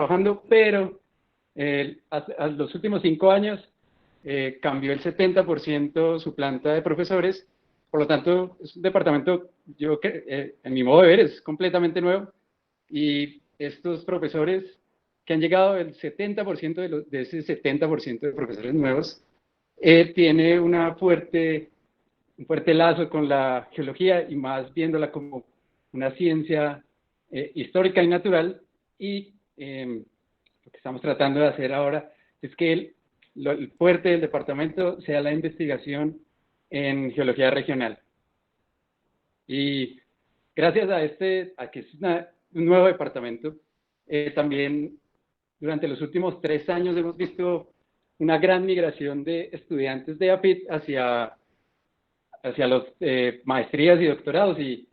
trabajando, pero a los últimos 5 años cambió el 70% su planta de profesores. Por lo tanto, es un departamento, en mi modo de ver, es completamente nuevo. Y estos profesores que han llegado, el 70% de ese 70% de profesores nuevos, tiene un fuerte lazo con la geología y más viéndola como una ciencia histórica y natural. Y lo que estamos tratando de hacer ahora es que el fuerte del departamento sea la investigación en geología regional. Y gracias a que es un nuevo departamento, también durante los últimos 3 años hemos visto una gran migración de estudiantes de AFIT hacia los maestrías y doctorados, y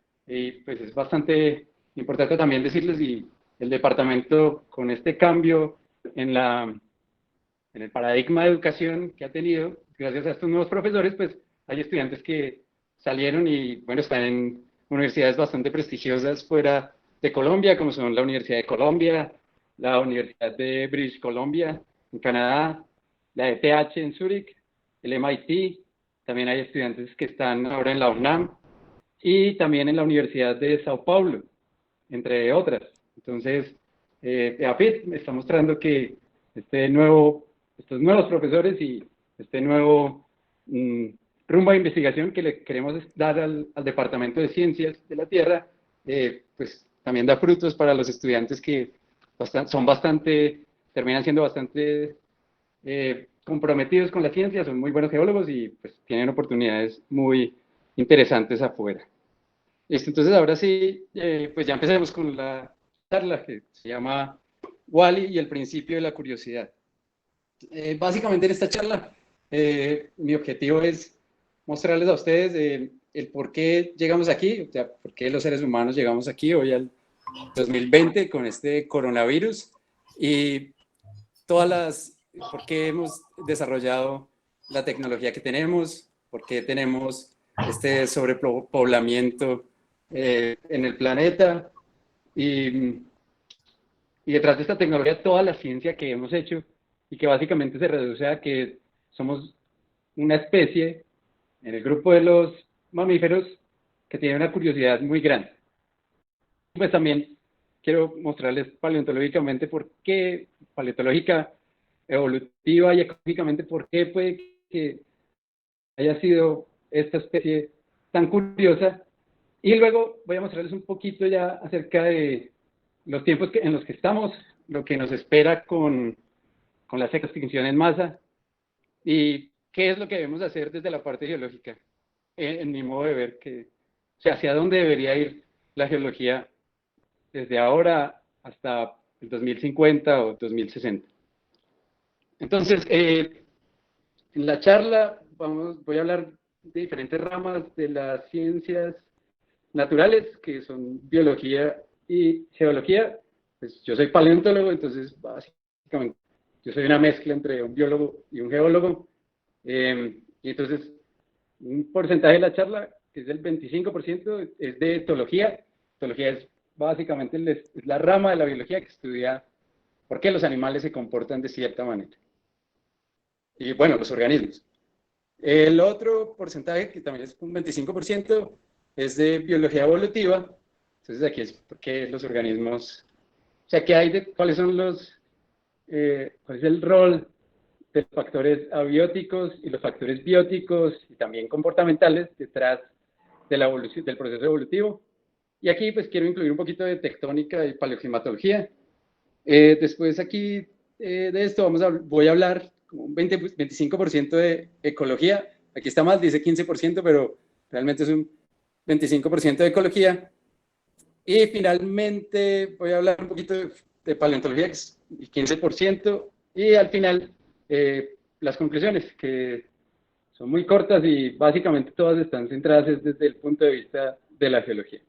pues es bastante importante también decirles, y el departamento con este cambio en el paradigma de educación que ha tenido, gracias a estos nuevos profesores, pues hay estudiantes que salieron y, bueno, están en universidades bastante prestigiosas fuera de Colombia, como son la Universidad de Colombia, la Universidad de British Columbia en Canadá, la ETH en Zúrich, el MIT. También hay estudiantes que están ahora en la UNAM y también en la Universidad de Sao Paulo, entre otras. Entonces, AFIT me está mostrando que estos nuevos profesores y este nuevo rumbo de investigación que le queremos dar al Departamento de Ciencias de la Tierra, pues también da frutos para los estudiantes que terminan siendo bastante comprometidos con la ciencia, son muy buenos geólogos y pues tienen oportunidades muy interesantes afuera. Entonces ahora sí, pues ya empecemos con la charla que se llama Wall-E y el principio de la curiosidad. Básicamente en esta charla mi objetivo es mostrarles a ustedes el por qué llegamos aquí, o sea, por qué los seres humanos llegamos aquí hoy al 2020 con este coronavirus, y por qué hemos desarrollado la tecnología que tenemos, por qué tenemos este sobrepoblamiento en el planeta, y detrás de esta tecnología toda la ciencia que hemos hecho y que básicamente se reduce a que somos una especie en el grupo de los mamíferos que tiene una curiosidad muy grande. Pues también quiero mostrarles paleontológicamente paleontológica, evolutiva y ecológicamente, por qué puede que haya sido esta especie tan curiosa. Y luego voy a mostrarles un poquito ya acerca de los tiempos en los que estamos, lo que nos espera con la extinción en masa, y qué es lo que debemos hacer desde la parte geológica, en mi modo de ver, o sea, hacia dónde debería ir la geología desde ahora hasta el 2050 o 2060. Entonces, en la charla voy a hablar de diferentes ramas de las ciencias naturales, que son biología y geología. Pues yo soy paleontólogo, entonces básicamente yo soy una mezcla entre un biólogo y un geólogo. Y entonces un porcentaje de la charla, que es del 25%, es de etología. Etología es básicamente es la rama de la biología que estudia por qué los animales se comportan de cierta manera. Y bueno, los organismos. El otro porcentaje, que también es un 25%, es de biología evolutiva. Entonces aquí es porque los organismos, o sea, cuáles son cuál es el rol de los factores abióticos y los factores bióticos y también comportamentales detrás de la evolución, del proceso evolutivo. Y aquí pues quiero incluir un poquito de tectónica y paleoclimatología. Después aquí de esto voy a hablar como un 25% de ecología. Aquí está mal, dice 15%, pero realmente es un 25% de ecología. Y finalmente voy a hablar un poquito de paleontología, que es el 15%. Y al final, las conclusiones, que son muy cortas y básicamente todas están centradas desde el punto de vista de la geología.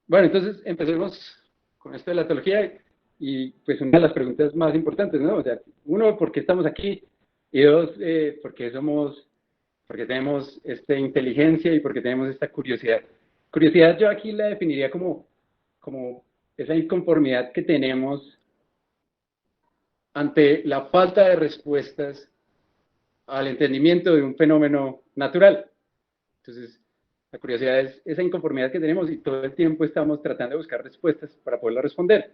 Bueno, entonces empecemos con esto de la teología, y pues una de las preguntas más importantes, ¿no? O sea, uno, ¿por qué estamos aquí? Y dos, ¿por qué tenemos esta inteligencia y por qué tenemos esta curiosidad? Curiosidad yo aquí la definiría como esa inconformidad que tenemos ante la falta de respuestas al entendimiento de un fenómeno natural. Entonces, la curiosidad es esa inconformidad que tenemos y todo el tiempo estamos tratando de buscar respuestas para poderla responder.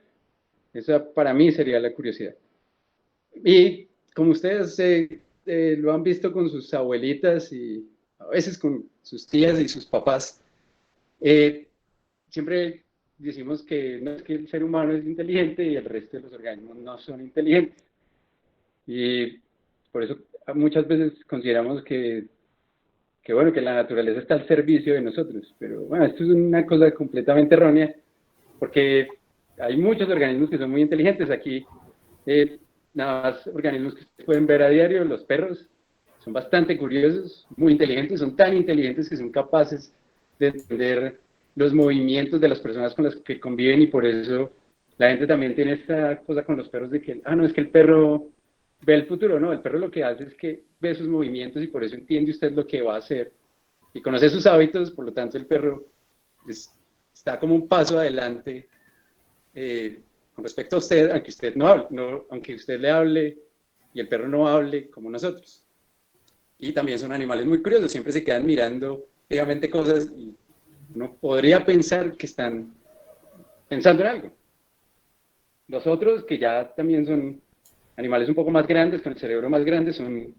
Esa para mí sería la curiosidad. Y como ustedes lo han visto con sus abuelitas y a veces con sus tías y sus papás, siempre decimos que no es que el ser humano es inteligente y el resto de los organismos no son inteligentes. Y por eso muchas veces consideramos que bueno, que la naturaleza está al servicio de nosotros. Pero bueno, esto es una cosa completamente errónea, porque hay muchos organismos que son muy inteligentes. Aquí, nada más organismos que se pueden ver a diario, los perros, son bastante curiosos, muy inteligentes, son tan inteligentes que son capaces de entender los movimientos de las personas con las que conviven y por eso la gente también tiene esta cosa con los perros de que, no, es que el perro ve el futuro, no, el perro lo que hace es que ve sus movimientos y por eso entiende usted lo que va a hacer y conoce sus hábitos, por lo tanto el perro está como un paso adelante con respecto a usted, aunque usted no hable, aunque usted le hable y el perro no hable como nosotros. Y también son animales muy curiosos, siempre se quedan mirando fijamente cosas y uno podría pensar que están pensando en algo. Los otros, que ya también son animales un poco más grandes, con el cerebro más grande, son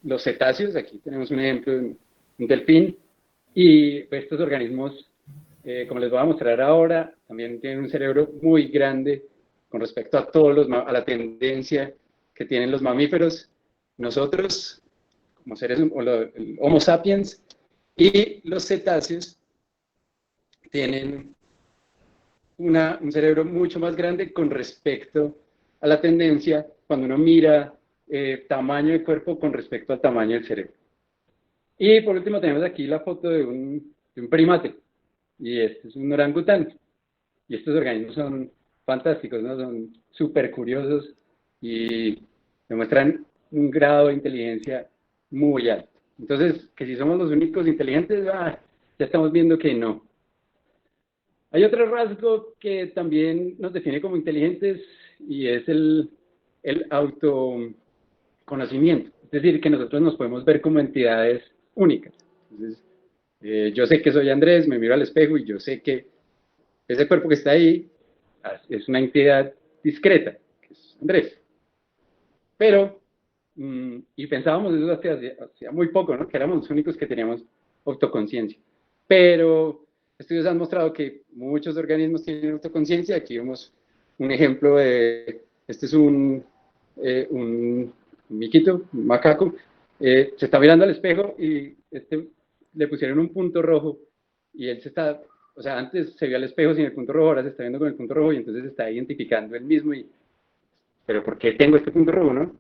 los cetáceos. Aquí tenemos un ejemplo de un delfín. Y estos organismos, como les voy a mostrar ahora, también tienen un cerebro muy grande con respecto a a la tendencia que tienen los mamíferos. Nosotros, como seres, el Homo sapiens, y los cetáceos tienen un cerebro mucho más grande con respecto a la tendencia cuando uno mira tamaño de cuerpo con respecto al tamaño del cerebro. Y por último tenemos aquí la foto de un primate, y este es un orangután. Y estos organismos son fantásticos, ¿no? Son súper curiosos y demuestran un grado de inteligencia muy alto. Entonces, que si somos los únicos inteligentes, ya estamos viendo que no. Hay otro rasgo que también nos define como inteligentes y es el autoconocimiento. Es decir, que nosotros nos podemos ver como entidades únicas. Entonces, yo sé que soy Andrés, me miro al espejo y yo sé que ese cuerpo que está ahí es una entidad discreta, que es Andrés. Pero, y pensábamos eso hacía muy poco, ¿no? Que éramos los únicos que teníamos autoconciencia. Pero estudios han mostrado que muchos organismos tienen autoconciencia. Aquí vemos un ejemplo de, este es un miquito, un macaco, se está mirando al espejo y le pusieron un punto rojo y él se está, o sea, antes se vio al espejo sin el punto rojo, ahora se está viendo con el punto rojo y entonces se está identificando él mismo y, pero ¿por qué tengo este punto rojo, no?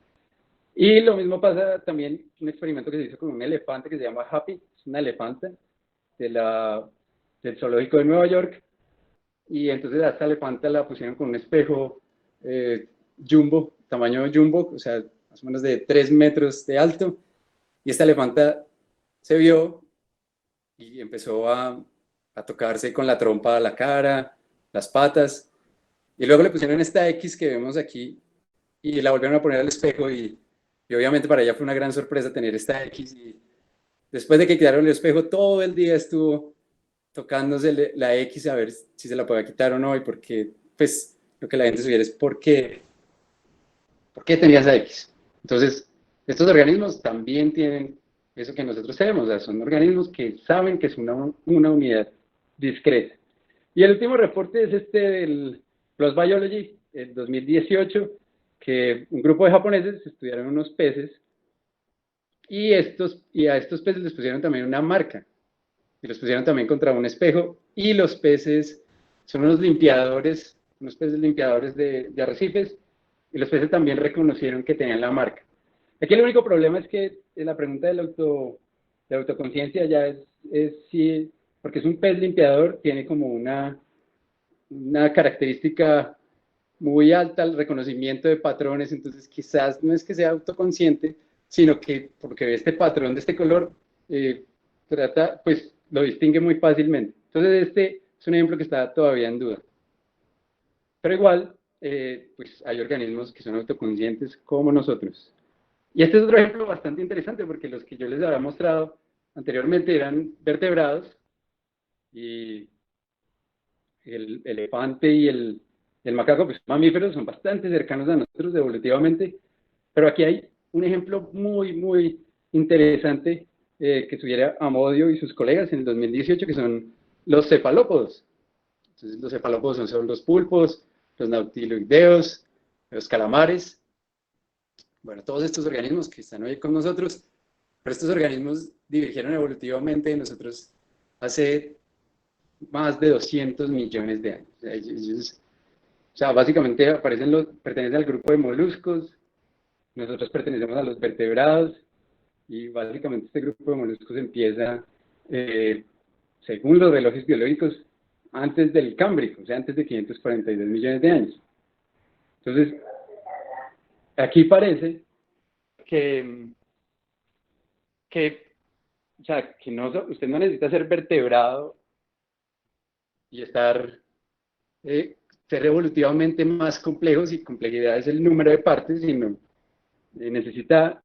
Y lo mismo pasa también, un experimento que se hizo con un elefante que se llama Happy, es una elefanta del zoológico de Nueva York, y entonces a esta elefanta la pusieron con un espejo jumbo, tamaño jumbo, o sea, más o menos de 3 metros de alto, y esta elefanta se vio y empezó a tocarse con la trompa la cara, las patas, y luego le pusieron esta X que vemos aquí, y la volvieron a poner al espejo, y obviamente para ella fue una gran sorpresa tener esta X, y después de que quitaron el espejo, todo el día estuvo tocándose la X a ver si se la podía quitar o no, y porque, pues, lo que la gente sugiere es ¿por qué tenía esa X? Entonces, estos organismos también tienen eso que nosotros tenemos, o sea, son organismos que saben que es una unidad discreta. Y el último reporte es este del PLOS Biology, el 2018, que un grupo de japoneses estudiaron unos peces y a estos peces les pusieron también una marca y los pusieron también contra un espejo y los peces son unos peces limpiadores de arrecifes y los peces también reconocieron que tenían la marca. Aquí el único problema es que la pregunta de autoconciencia ya es si, porque es un pez limpiador, tiene como una característica muy alta el reconocimiento de patrones, entonces quizás no es que sea autoconsciente, sino que porque ve este patrón de este color, pues lo distingue muy fácilmente. Entonces este es un ejemplo que está todavía en duda. Pero igual, pues hay organismos que son autoconscientes como nosotros. Y este es otro ejemplo bastante interesante porque los que yo les había mostrado anteriormente eran vertebrados y el elefante y el macaco, pues mamíferos, son bastante cercanos a nosotros evolutivamente, pero aquí hay un ejemplo muy, muy interesante que tuviera Amodio y sus colegas en el 2018, que son los cefalópodos. Entonces, los cefalópodos son los pulpos, los nautiloideos, los calamares, bueno, todos estos organismos que están hoy con nosotros, pero estos organismos divergieron evolutivamente de nosotros hace más de 200 millones de años. O sea, básicamente pertenecen al grupo de moluscos, nosotros pertenecemos a los vertebrados, y básicamente este grupo de moluscos empieza, según los relojes biológicos, antes del Cámbrico, o sea, antes de 542 millones de años. Entonces, aquí parece que o sea, que usted no necesita ser vertebrado y ser evolutivamente más complejos, y complejidad es el número de partes, sino necesita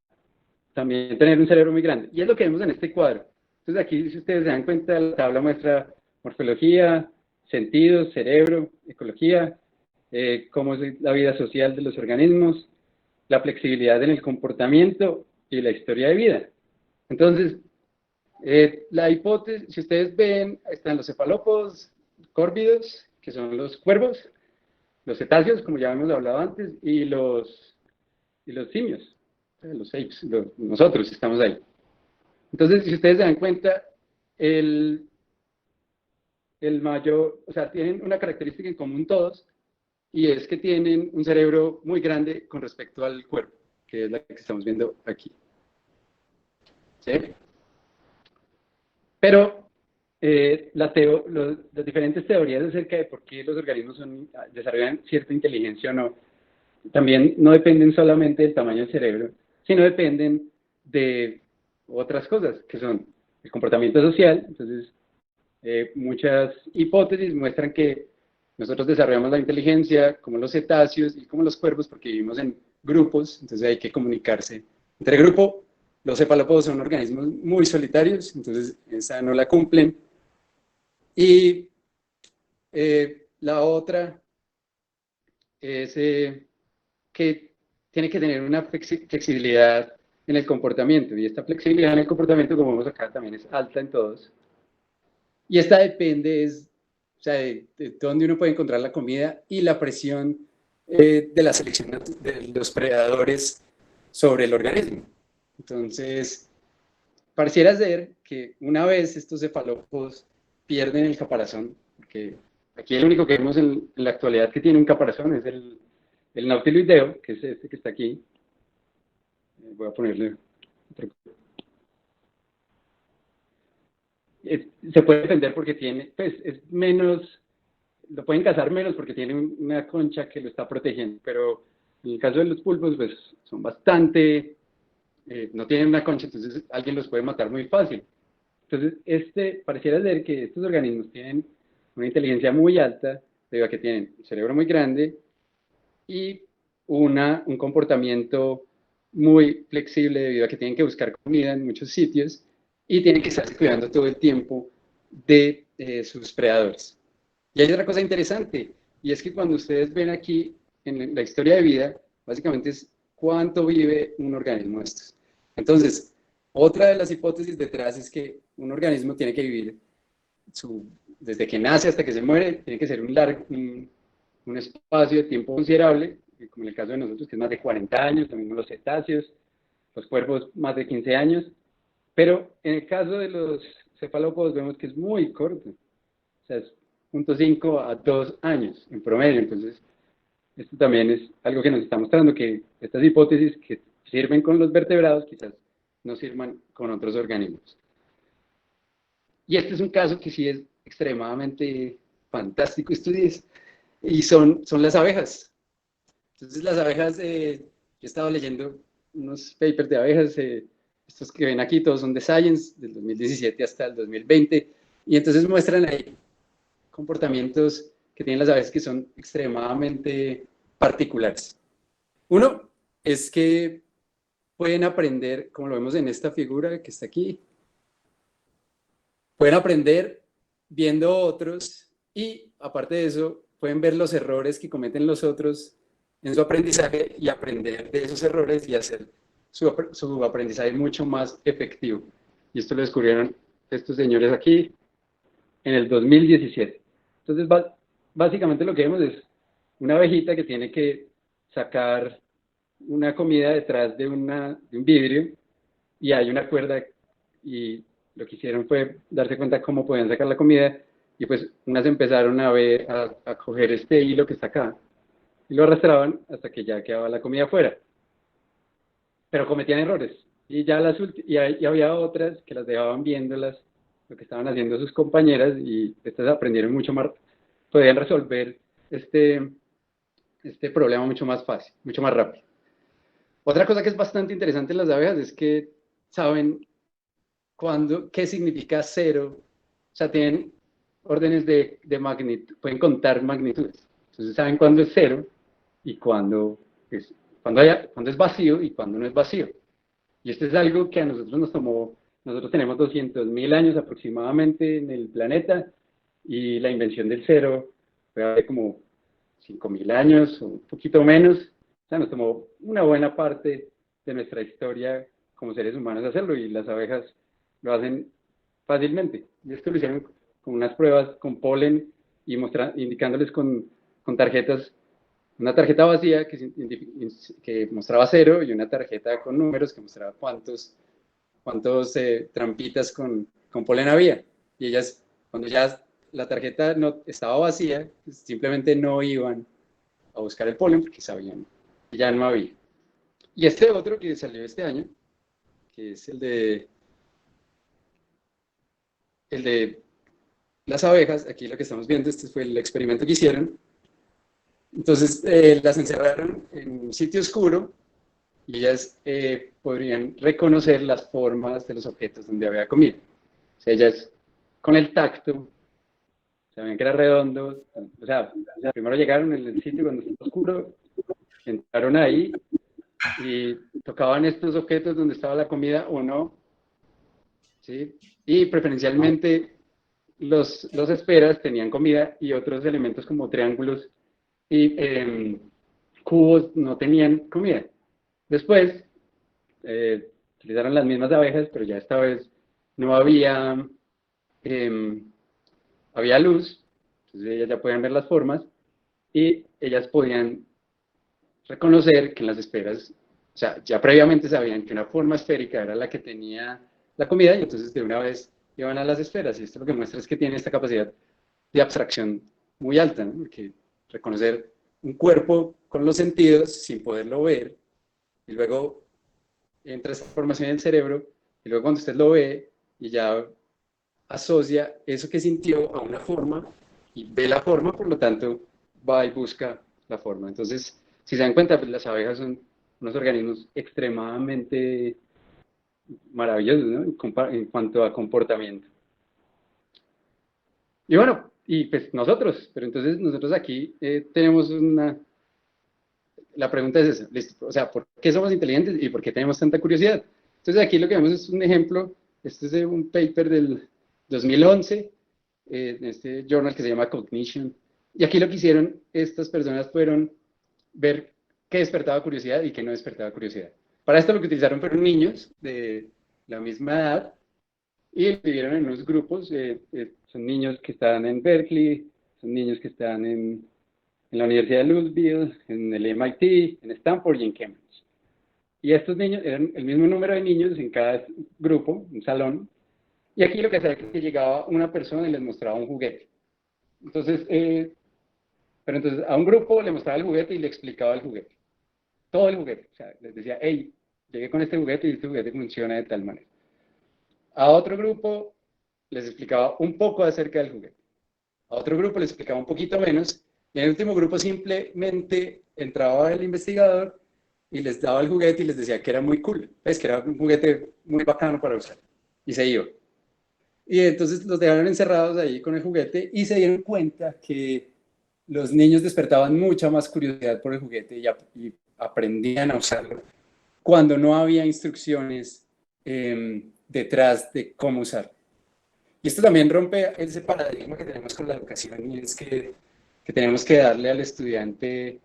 también tener un cerebro muy grande. Y es lo que vemos en este cuadro. Entonces aquí, si ustedes se dan cuenta, la tabla muestra morfología, sentidos, cerebro, ecología, cómo es la vida social de los organismos, la flexibilidad en el comportamiento y la historia de vida. Entonces, la hipótesis, si ustedes ven, están los cefalópodos córvidos, que son los cuervos, los cetáceos, como ya hemos hablado antes, y los simios, los apes, nosotros estamos ahí. Entonces, si ustedes se dan cuenta, el mayor, o sea, tienen una característica en común todos, y es que tienen un cerebro muy grande con respecto al cuerpo, que es la que estamos viendo aquí. ¿Sí? Pero las diferentes teorías acerca de por qué los organismos desarrollan cierta inteligencia o no, también no dependen solamente del tamaño del cerebro, sino dependen de otras cosas, que son el comportamiento social. Entonces, muchas hipótesis muestran que nosotros desarrollamos la inteligencia como los cetáceos y como los cuervos porque vivimos en grupos, entonces hay que comunicarse entre grupo. Los cefalópodos son organismos muy solitarios, entonces esa no la cumplen. Y la otra es que tiene que tener una flexibilidad en el comportamiento, y esta flexibilidad en el comportamiento, como vemos acá, también es alta en todos. Y esta depende, o sea, de dónde uno puede encontrar la comida y la presión de la selección de los predadores sobre el organismo. Entonces, pareciera ser que una vez estos cefalópodos pierden el caparazón, porque aquí el único que vemos en la actualidad que tiene un caparazón es el nautiloideo, que es este que está aquí. Voy a ponerle otro. Se puede defender porque tiene, pues es menos, lo pueden cazar menos porque tiene una concha que lo está protegiendo, pero en el caso de los pulpos, pues son bastante, no tienen una concha, entonces alguien los puede matar muy fácil. Entonces, pareciera ser que estos organismos tienen una inteligencia muy alta, debido a que tienen un cerebro muy grande y un comportamiento muy flexible, debido a que tienen que buscar comida en muchos sitios y tienen que estarse cuidando todo el tiempo de sus predadores. Y hay otra cosa interesante, y es que cuando ustedes ven aquí en la historia de vida, básicamente es cuánto vive un organismo de estos. Entonces, otra de las hipótesis detrás es que un organismo tiene que vivir desde que nace hasta que se muere, tiene que ser un espacio de tiempo considerable, como en el caso de nosotros, que es más de 40 años, también los cetáceos, los cuervos más de 15 años, pero en el caso de los cefalópodos vemos que es muy corto, o sea, es 0.5 a 2 años en promedio. Entonces, esto también es algo que nos está mostrando que estas hipótesis que sirven con los vertebrados quizás no sirvan con otros organismos. Y este es un caso que sí es extremadamente fantástico estudiar, y son las abejas. Entonces las abejas, yo he estado leyendo unos papers de abejas, estos que ven aquí todos son de Science, del 2017 hasta el 2020, y entonces muestran ahí comportamientos que tienen las abejas que son extremadamente particulares. Uno es que pueden aprender, como lo vemos en esta figura que está aquí, pueden aprender viendo otros y, aparte de eso, pueden ver los errores que cometen los otros en su aprendizaje y aprender de esos errores y hacer su aprendizaje mucho más efectivo. Y esto lo descubrieron estos señores aquí en el 2017. Entonces, básicamente lo que vemos es una abejita que tiene que sacar una comida detrás de un vidrio y hay una cuerda y lo que hicieron fue darse cuenta cómo podían sacar la comida y pues unas empezaron a coger este hilo que está acá y lo arrastraban hasta que ya quedaba la comida afuera. Pero cometían errores y había otras que las dejaban viéndolas lo que estaban haciendo sus compañeras y estas aprendieron mucho más, podían resolver este problema mucho más fácil, mucho más rápido. Otra cosa que es bastante interesante en las abejas es que saben qué significa cero, o sea, tienen órdenes de magnitud, pueden contar magnitudes. Entonces saben cuándo es cero y cuándo es vacío y cuándo no es vacío. Y esto es algo que a nosotros nos tomó, nosotros tenemos 200.000 años aproximadamente en el planeta y la invención del cero fue hace como 5.000 años o un poquito menos. O sea, nos tomó una buena parte de nuestra historia como seres humanos hacerlo y las abejas lo hacen fácilmente. Y esto lo hicieron con unas pruebas con polen y indicándoles con tarjetas, una tarjeta vacía que mostraba cero y una tarjeta con números que mostraba cuántos trampitas con polen había. Y ellas, cuando ya la tarjeta no estaba vacía, pues simplemente no iban a buscar el polen porque sabían que ya no había. Y este otro que salió este año, que es el de las abejas, aquí lo que estamos viendo, este fue el experimento que hicieron. Entonces las encerraron en un sitio oscuro y ellas podrían reconocer las formas de los objetos donde había comida. O sea, ellas con el tacto sabían que era redondo. O sea, primero llegaron en el sitio cuando estaba oscuro, entraron ahí y tocaban estos objetos donde estaba la comida o no. ¿Sí? Y preferencialmente los esperas tenían comida y otros elementos como triángulos y cubos no tenían comida. Después utilizaron las mismas abejas, pero ya esta vez no había, había luz, entonces ellas ya podían ver las formas y ellas podían reconocer que en las esferas, o sea, ya previamente sabían que una forma esférica era la que tenía la comida y entonces de una vez iban a las esferas y esto lo que muestra es que tiene esta capacidad de abstracción muy alta, ¿no? Porque reconocer un cuerpo con los sentidos sin poderlo ver y luego entra esta información en el cerebro y luego cuando usted lo ve y ya asocia eso que sintió a una forma y ve la forma, por lo tanto va y busca la forma. Entonces, si se dan cuenta, pues las abejas son unos organismos extremadamente maravillosos, ¿no? En cuanto a comportamiento. Y bueno, y pues nosotros, pero entonces nosotros aquí tenemos la pregunta es esa, listo, o sea, ¿por qué somos inteligentes y por qué tenemos tanta curiosidad? Entonces aquí lo que vemos es un ejemplo, este es de un paper del 2011, en este journal que se llama Cognition, y aquí lo que hicieron estas personas fueron ver qué despertaba curiosidad y qué no despertaba curiosidad. Para esto lo que utilizaron fueron niños de la misma edad y dividieron en unos grupos, son niños que están en Berkeley, son niños que están en la Universidad de Louisville, en el MIT, en Stanford y en Cambridge. Y estos niños, eran el mismo número de niños en cada grupo, un salón, y aquí lo que hacía es que llegaba una persona y les mostraba un juguete. Entonces, pero entonces a un grupo le mostraba el juguete y le explicaba el juguete. Todo el juguete. O sea, les decía, hey, llegué con este juguete y este juguete funciona de tal manera. A otro grupo les explicaba un poco acerca del juguete. A otro grupo les explicaba un poquito menos. Y en el último grupo simplemente entraba el investigador y les daba el juguete y les decía que era muy cool. Es que era un juguete muy bacano para usar. Y se iba. Y entonces los dejaron encerrados ahí con el juguete y se dieron cuenta que los niños despertaban mucha más curiosidad por el juguete y aprendían a usarlo cuando no había instrucciones detrás de cómo usarlo. Y esto también rompe ese paradigma que tenemos con la educación, y es que tenemos que darle al estudiante,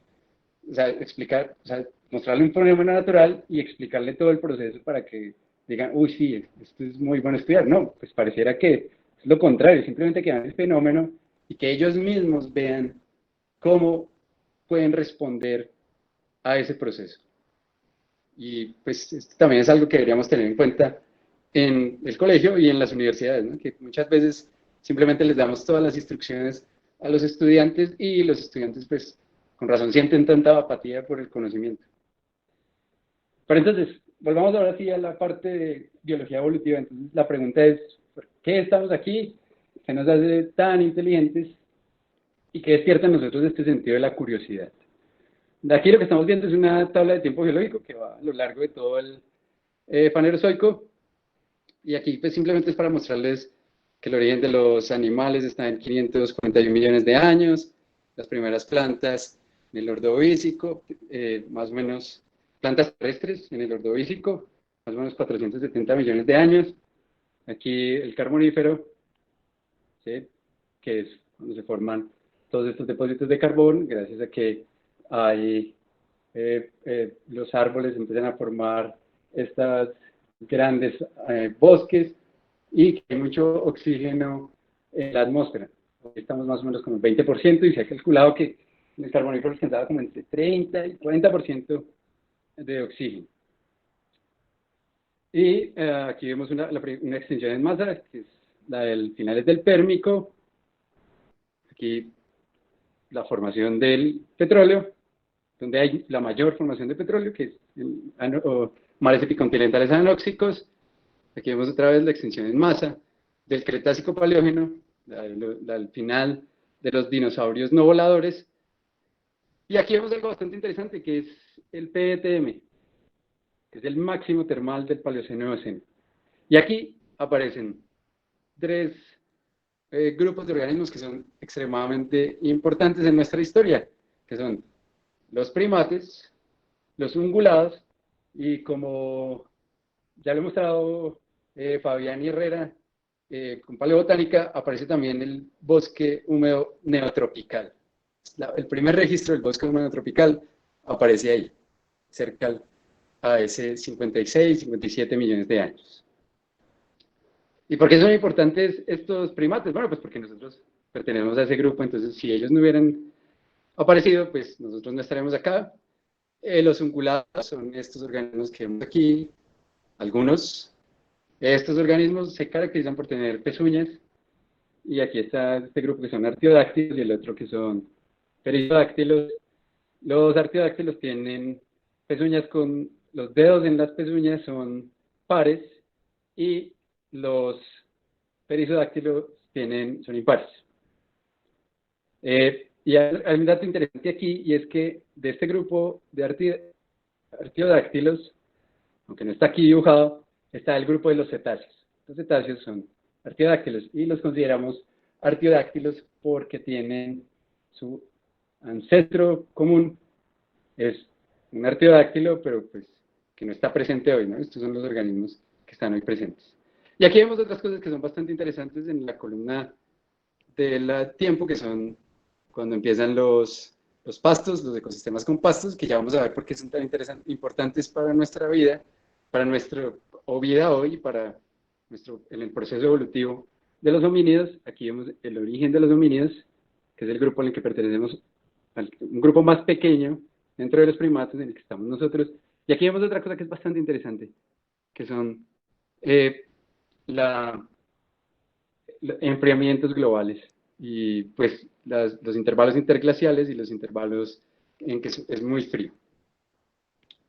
o sea, explicar, o sea, mostrarle un fenómeno natural y explicarle todo el proceso para que digan, uy, sí, esto es muy bueno estudiar. No, pues pareciera que es lo contrario, simplemente que vean el fenómeno y que ellos mismos vean cómo pueden responder a ese proceso. Y pues esto también es algo que deberíamos tener en cuenta en el colegio y en las universidades, ¿no? Que muchas veces simplemente les damos todas las instrucciones a los estudiantes y los estudiantes pues con razón sienten tanta apatía por el conocimiento. Pero entonces, volvamos ahora sí a la parte de biología evolutiva. Entonces la pregunta es, ¿por qué estamos aquí? ¿Qué nos hace tan inteligentes? ¿Y qué despierta en nosotros este sentido de la curiosidad? De aquí lo que estamos viendo es una tabla de tiempo geológico que va a lo largo de todo el Fanerozoico. Y aquí pues simplemente es para mostrarles que el origen de los animales está en 541 millones de años, las primeras plantas en el Ordovícico, más o menos plantas terrestres en el Ordovícico, más o menos 470 millones de años. Aquí el Carbonífero, ¿sí? Que es cuando se forman todos estos depósitos de carbón, gracias a que hay, los árboles empiezan a formar estas grandes bosques y que hay mucho oxígeno en la atmósfera. Hoy estamos más o menos con el 20% y se ha calculado que el carbonífero alcanzaba como entre 30 y 40% de oxígeno. Y aquí vemos una extensión en masa, que es la del finales del Pérmico. Aquí la formación del petróleo, donde hay la mayor formación de petróleo, que es mares epicontinentales anóxicos. Aquí vemos otra vez la extensión en masa del Cretácico Paleógeno, al final de los dinosaurios no voladores. Y aquí vemos algo bastante interesante, que es el PETM, que es el máximo termal del Paleoceno-Eoceno. Y aquí aparecen tres grupos de organismos que son extremadamente importantes en nuestra historia, que son los primates, los ungulados, y como ya lo he mostrado Fabián y Herrera, con paleobotánica, aparece también el bosque húmedo neotropical. El primer registro del bosque húmedo neotropical aparece ahí, cerca a ese 56, 57 millones de años. ¿Y por qué son importantes estos primates? Bueno, pues porque nosotros pertenecemos a ese grupo, entonces si ellos no hubieran aparecido, pues nosotros no estaremos acá. Los ungulados son estos organismos que vemos aquí, algunos. Estos organismos se caracterizan por tener pezuñas, y aquí está este grupo que son artiodáctilos y el otro que son peridodáctilos. Los artiodáctilos tienen pezuñas con los dedos en las pezuñas son pares y los peridodáctilos son impares. Y hay un dato interesante aquí, y es que de este grupo de artiodáctilos, aunque no está aquí dibujado, está el grupo de los cetáceos. Los cetáceos son artiodáctilos y los consideramos artiodáctilos porque tienen su ancestro común, es un artiodáctilo, pero pues que no está presente hoy, ¿no? Estos son los organismos que están hoy presentes. Y aquí vemos otras cosas que son bastante interesantes en la columna del tiempo, que son cuando empiezan los pastos, los ecosistemas con pastos, que ya vamos a ver por qué son tan importantes para nuestra vida, para nuestra vida hoy, para en el proceso evolutivo de los homínidos. Aquí vemos el origen de los homínidos, que es el grupo al que pertenecemos, un grupo más pequeño dentro de los primates en el que estamos nosotros. Y aquí vemos otra cosa que es bastante interesante, que son enfriamientos globales y pues los intervalos interglaciales y los intervalos en que es muy frío.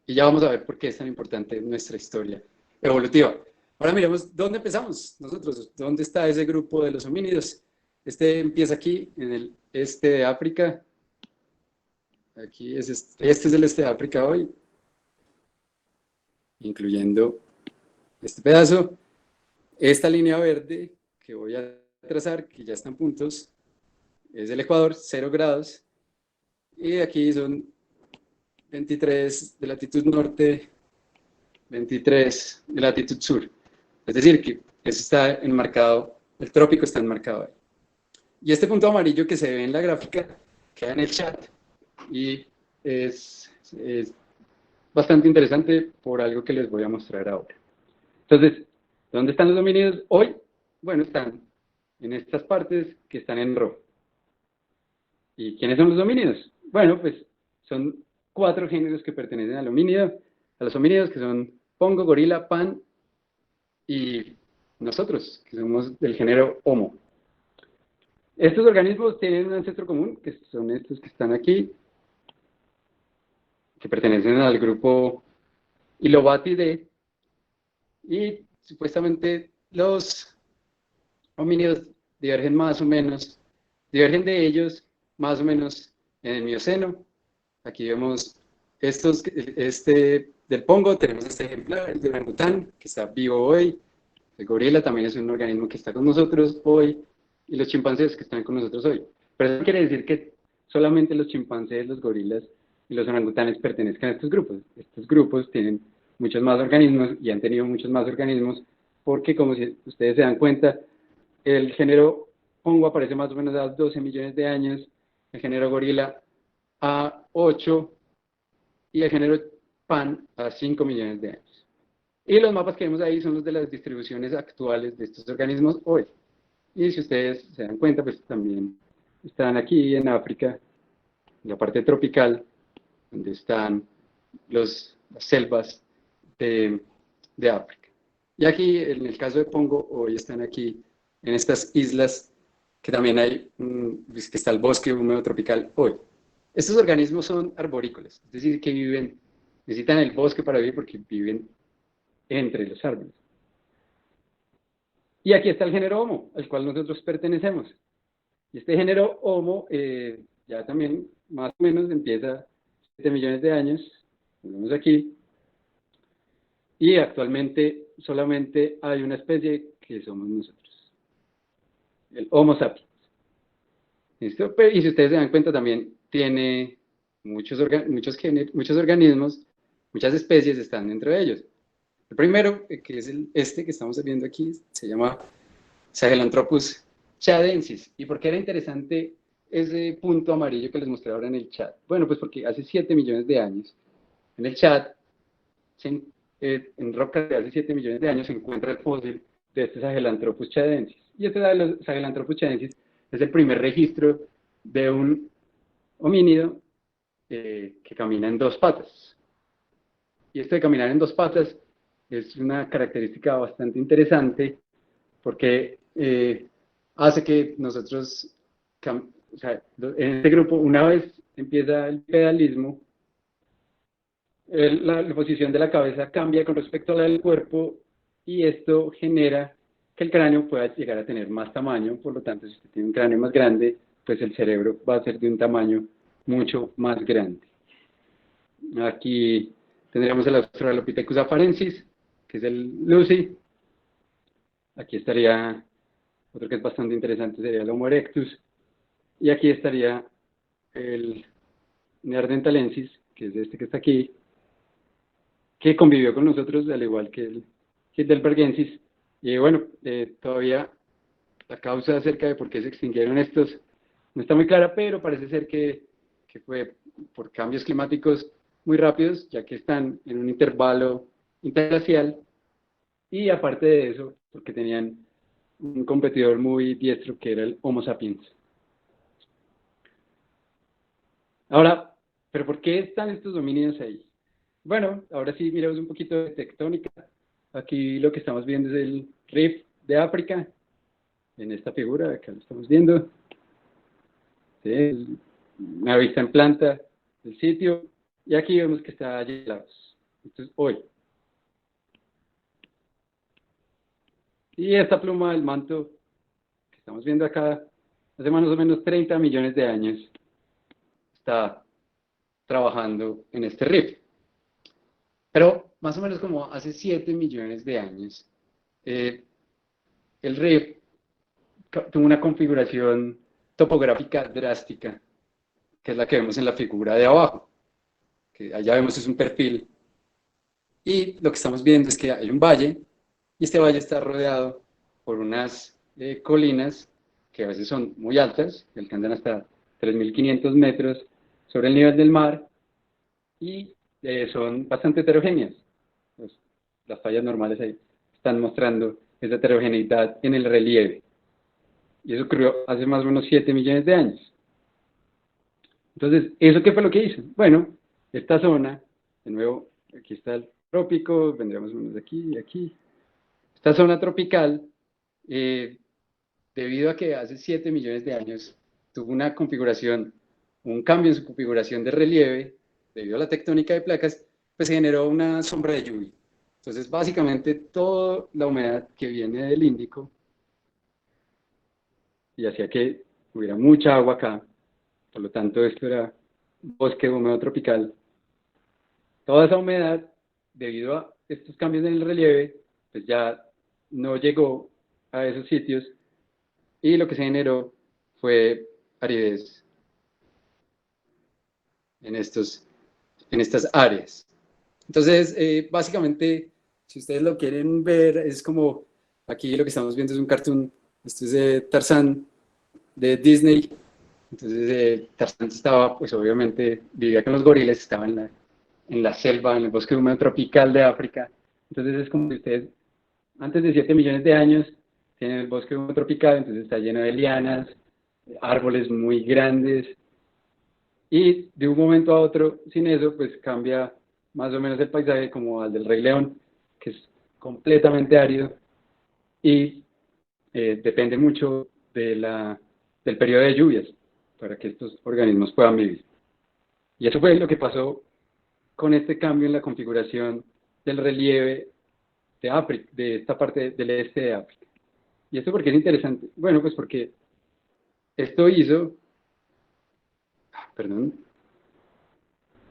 Y ya vamos a ver por qué es tan importante nuestra historia evolutiva. Ahora miremos dónde empezamos nosotros, dónde está ese grupo de los homínidos. Este empieza aquí, en el este de África. Aquí este es el este de África hoy, incluyendo este pedazo. Esta línea verde que voy a trazar, que ya están puntos, es el Ecuador, 0 grados, Y aquí son 23 de latitud norte, 23 de latitud sur. Es decir, que eso está enmarcado, el trópico está enmarcado ahí. Y este punto amarillo que se ve en la gráfica queda en el chat y es bastante interesante por algo que les voy a mostrar ahora. Entonces, ¿dónde están los dominios hoy? Bueno, están en estas partes que están en rojo. ¿Y quiénes son los homínidos? Bueno, pues son 4 géneros que pertenecen al homínido, a los homínidos, que son pongo, gorila, pan y nosotros, que somos del género Homo. Estos organismos tienen un ancestro común, que son estos que están aquí, que pertenecen al grupo Ilobatidae, y supuestamente los homínidos divergen más o menos, divergen de ellos más o menos en el Mioceno. Aquí vemos estos, del pongo, tenemos este ejemplar, el de orangután, que está vivo hoy. El gorila también es un organismo que está con nosotros hoy, y los chimpancés que están con nosotros hoy. Pero eso no quiere decir que solamente los chimpancés, los gorilas y los orangutanes pertenezcan a estos grupos. Estos grupos tienen muchos más organismos y han tenido muchos más organismos porque, como si ustedes se dan cuenta, el género Hongo aparece más o menos a 12 millones de años, el género gorila a 8 y el género Pan a 5 millones de años. Y los mapas que vemos ahí son los de las distribuciones actuales de estos organismos hoy. Y si ustedes se dan cuenta, pues también están aquí en África, en la parte tropical, donde están las selvas de África. Y aquí, en el caso de Pongo, hoy están aquí en estas islas, que también hay, pues, que está el bosque húmedo tropical hoy. Estos organismos son arborícolas, es decir, que necesitan el bosque para vivir porque viven entre los árboles. Y aquí está el género Homo, al cual nosotros pertenecemos. Y este género Homo ya también más o menos empieza 7 millones de años, lo vemos aquí, y actualmente solamente hay una especie que somos nosotros, el Homo sapiens. ¿Listo? Y si ustedes se dan cuenta, también tiene muchos organismos, muchas especies están dentro de ellos. El primero, que es este que estamos viendo aquí, se llama Sahelanthropus chadensis. ¿Y por qué era interesante ese punto amarillo que les mostré ahora en el chat? Bueno, pues porque hace 7 millones de años, en el chat, en rocas de hace 7 millones de años, se encuentra el fósil de este Sahelanthropus chadensis. Y este Sahelanthropus chadensis es el primer registro de un homínido que camina en 2 patas. Y esto de caminar en 2 patas es una característica bastante interesante porque hace que nosotros, o sea, en este grupo, una vez empieza el pedalismo, la posición de la cabeza cambia con respecto a la del cuerpo y esto genera que el cráneo pueda llegar a tener más tamaño. Por lo tanto, si usted tiene un cráneo más grande, pues el cerebro va a ser de un tamaño mucho más grande. Aquí tendríamos el Australopithecus afarensis, que es el Lucy. Aquí estaría otro que es bastante interesante, sería el Homo erectus. Y aquí estaría el Neanderthalensis, que es este que está aquí, que convivió con nosotros, al igual que el Heidelbergensis. Y bueno, todavía la causa acerca de por qué se extinguieron estos no está muy clara, pero parece ser que fue por cambios climáticos muy rápidos, ya que están en un intervalo interglacial, y aparte de eso, porque tenían un competidor muy diestro que era el Homo sapiens. Ahora, ¿pero por qué están estos dominios ahí? Bueno, ahora sí miremos un poquito de tectónica. Aquí lo que estamos viendo es el Rift de África, en esta figura, acá lo estamos viendo. ¿Sí? Una vista en planta del sitio, y aquí vemos que está helados. Entonces, hoy. Y esta pluma del manto que estamos viendo acá, hace más o menos 30 millones de años, está trabajando en este Rift. Pero más o menos como hace 7 millones de años, el Rift tuvo una configuración topográfica drástica que es la que vemos en la figura de abajo, que allá vemos es un perfil. Y lo que estamos viendo es que hay un valle, y este valle está rodeado por unas colinas que a veces son muy altas, que alcanzan hasta 3.500 metros sobre el nivel del mar, y son bastante heterogéneas. Pues, las fallas normales ahí están mostrando esa heterogeneidad en el relieve. Y eso ocurrió hace más o menos 7 millones de años. Entonces, ¿eso qué fue lo que hizo? Bueno, esta zona, de nuevo, aquí está el trópico, vendríamos unos de aquí y aquí. Esta zona tropical, debido a que hace 7 millones de años tuvo una configuración, un cambio en su configuración de relieve, debido a la tectónica de placas, pues generó una sombra de lluvia. Entonces, básicamente, toda la humedad que viene del Índico y hacía que hubiera mucha agua acá, por lo tanto, esto era bosque húmedo tropical. Toda esa humedad, debido a estos cambios en el relieve, pues ya no llegó a esos sitios y lo que se generó fue aridez en estas áreas. Entonces, básicamente, si ustedes lo quieren ver, es como, aquí lo que estamos viendo es un cartoon, esto es de Tarzán, de Disney. Entonces, Tarzán estaba, pues obviamente, vivía con los gorilas, estaba en la selva, en el bosque húmedo tropical de África. Entonces, es como si ustedes, antes de 7 millones de años, tienen el bosque húmedo tropical, entonces está lleno de lianas, árboles muy grandes, y de un momento a otro, sin eso, pues cambia más o menos el paisaje como al del Rey León, que es completamente árido y depende mucho del periodo de lluvias para que estos organismos puedan vivir. Y eso fue lo que pasó con este cambio en la configuración del relieve de África, de esta parte del este de África. ¿Y esto por qué es interesante? Bueno, pues porque esto hizo, perdón,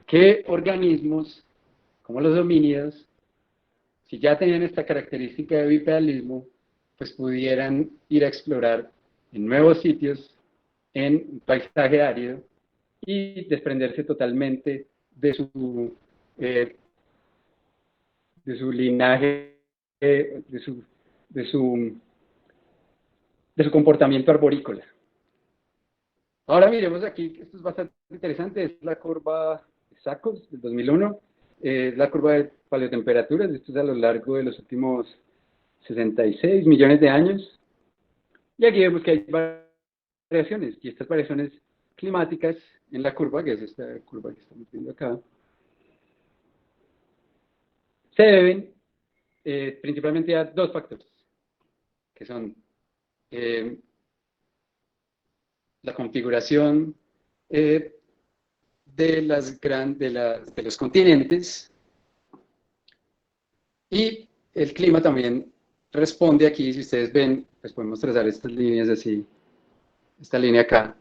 que organismos como los homínidos, si ya tenían esta característica de bipedalismo, pues pudieran ir a explorar en nuevos sitios, en un paisaje árido, y desprenderse totalmente eh, de su linaje, de su, de su comportamiento arborícola. Ahora miremos aquí, esto es bastante interesante, es la curva de Sacos del 2001, es la curva de paleotemperaturas, esto es a lo largo de los últimos 66 millones de años, y aquí vemos que hay variaciones, y estas variaciones climáticas en la curva, que es esta curva que estamos viendo acá, se deben principalmente a dos factores, que son la configuración de los continentes, y el clima también responde aquí. Si ustedes ven, pues podemos trazar estas líneas así, esta línea acá,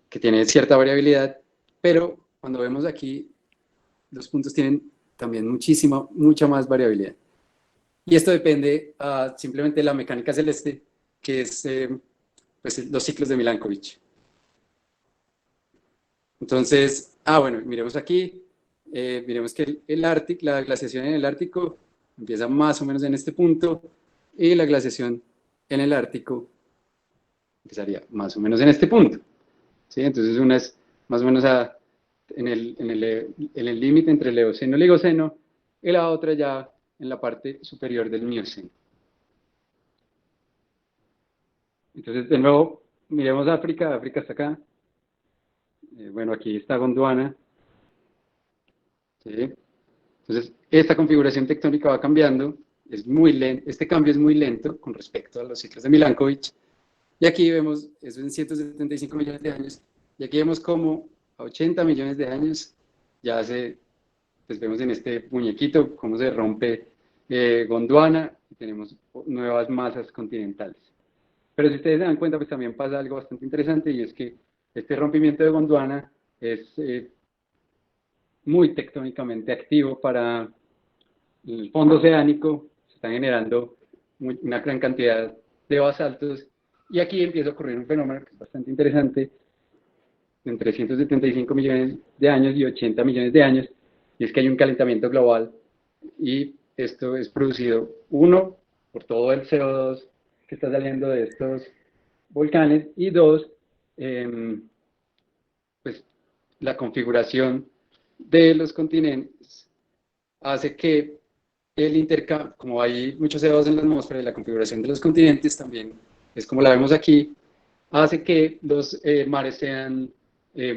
que tiene cierta variabilidad, pero cuando vemos aquí, los puntos tienen también mucha más variabilidad. Y esto depende simplemente de la mecánica celeste, que es pues, los ciclos de Milankovitch. Entonces, bueno, miremos aquí, miremos que la glaciación en el Ártico empieza más o menos en este punto, y la glaciación en el Ártico empezaría más o menos en este punto. ¿Sí? Entonces, una es más o menos en el límite entre el Eoceno y el Oligoceno, y la otra ya en la parte superior del Mioceno. Entonces, de nuevo, miremos África. África está acá. Bueno, aquí está Gondwana. ¿Sí? Entonces, esta configuración tectónica va cambiando. Este cambio es muy lento con respecto a los ciclos de Milankovitch. Y aquí vemos, eso en 175 millones de años. Y aquí vemos cómo a 80 millones de años ya pues vemos en este muñequito cómo se rompe Gondwana y tenemos nuevas masas continentales. Pero si ustedes se dan cuenta, pues también pasa algo bastante interesante, y es que este rompimiento de Gondwana es muy tectónicamente activo para el fondo oceánico. Se están generando una gran cantidad de basaltos, y aquí empieza a ocurrir un fenómeno que es bastante interesante, entre 175 millones de años y 80 millones de años, y es que hay un calentamiento global, y esto es producido, uno, por todo el CO2 que está saliendo de estos volcanes, y dos, pues la configuración de los continentes hace que el intercambio, como hay muchos CO2 en la atmósfera, y la configuración de los continentes también es como la vemos aquí, hace que los mares sean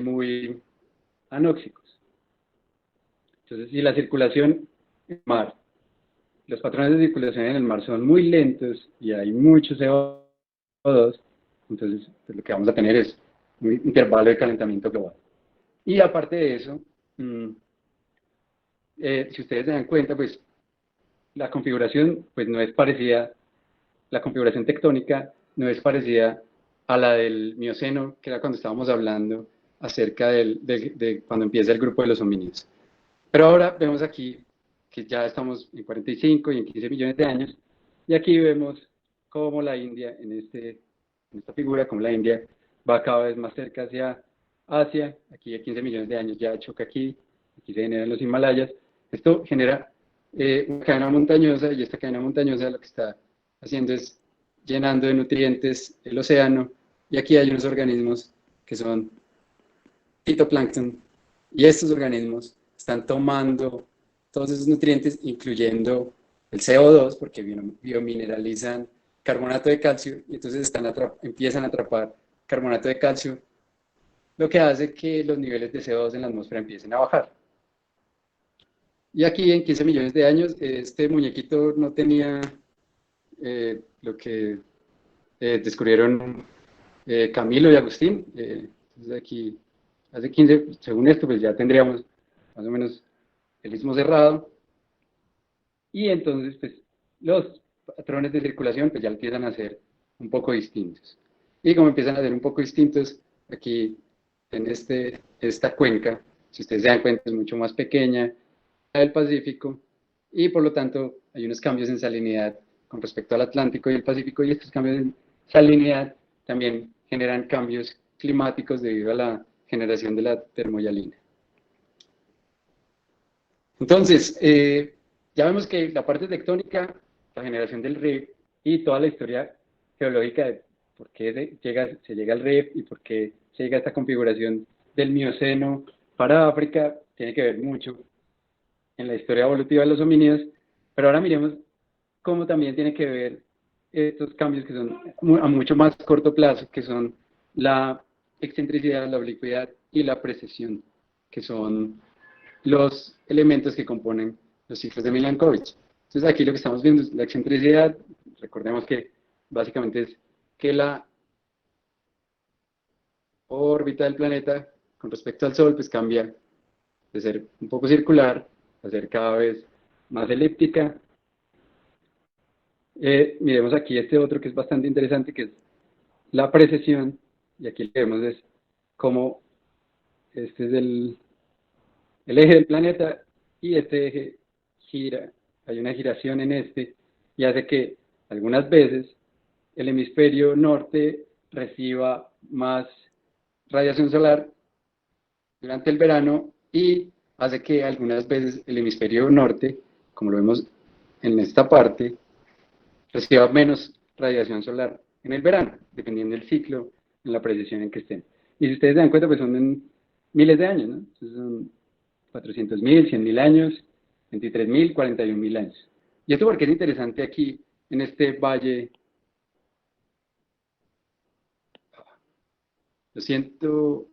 muy anóxicos. Entonces, si la circulación en el mar, los patrones de circulación en el mar son muy lentos y hay mucho CO2, entonces pues, lo que vamos a tener es un intervalo de calentamiento global. Y aparte de eso, si ustedes se dan cuenta, pues la configuración pues no es parecida, la configuración tectónica no es parecida a la del Mioceno, que era cuando estábamos hablando acerca de cuando empieza el grupo de los homínidos. Pero ahora vemos aquí que ya estamos en 45 y en 15 millones de años, y aquí vemos cómo la India, en esta figura, como la India va cada vez más cerca hacia Asia, aquí a 15 millones de años ya choca aquí se generan los Himalayas. Esto genera una cadena montañosa, y esta cadena montañosa lo que está haciendo es llenando de nutrientes el océano, y aquí hay unos organismos que son fitoplancton, y estos organismos están tomando todos esos nutrientes, incluyendo el CO2, porque biomineralizan carbonato de calcio, y entonces empiezan a atrapar carbonato de calcio, lo que hace que los niveles de CO2 en la atmósfera empiecen a bajar. Y aquí en 15 millones de años, este muñequito no tenía lo que descubrieron Camilo y Agustín. Entonces aquí, hace 15, según esto, pues ya tendríamos más o menos el istmo cerrado. Y entonces, pues, los patrones de circulación, pues ya empiezan a ser un poco distintos. Y como empiezan a ser un poco distintos, aquí en esta cuenca, si ustedes se dan cuenta, es mucho más pequeña del Pacífico, y por lo tanto hay unos cambios en salinidad con respecto al Atlántico y el Pacífico, y estos cambios en salinidad también generan cambios climáticos debido a la generación de la termoyalina. Entonces, ya vemos que la parte tectónica, la generación del RIF y toda la historia geológica de por qué se llega al RIF y por qué se llega a esta configuración del Mioceno para África, tiene que ver mucho en la historia evolutiva de los homínidos, pero ahora miremos cómo también tiene que ver estos cambios que son a mucho más corto plazo, que son la excentricidad, la oblicuidad y la precesión, que son los elementos que componen los ciclos de Milankovitch. Entonces aquí lo que estamos viendo es la excentricidad. Recordemos que básicamente es que la órbita del planeta con respecto al Sol pues cambia de ser un poco circular a ser cada vez más elíptica. Miremos aquí este otro que es bastante interesante, que es la precesión, y aquí lo que vemos es cómo este es el eje del planeta, y este eje gira, hay una giración en este, y hace que algunas veces el hemisferio norte reciba más radiación solar durante el verano, y hace que algunas veces el hemisferio norte, como lo vemos en esta parte, reciba menos radiación solar en el verano, dependiendo del ciclo, en la precesión en que estén. Y si ustedes se dan cuenta, pues son en miles de años, ¿no? Entonces son 400.000, 100.000 años, 23.000, 41.000 años. Y esto porque es interesante aquí, en este valle. Lo siento,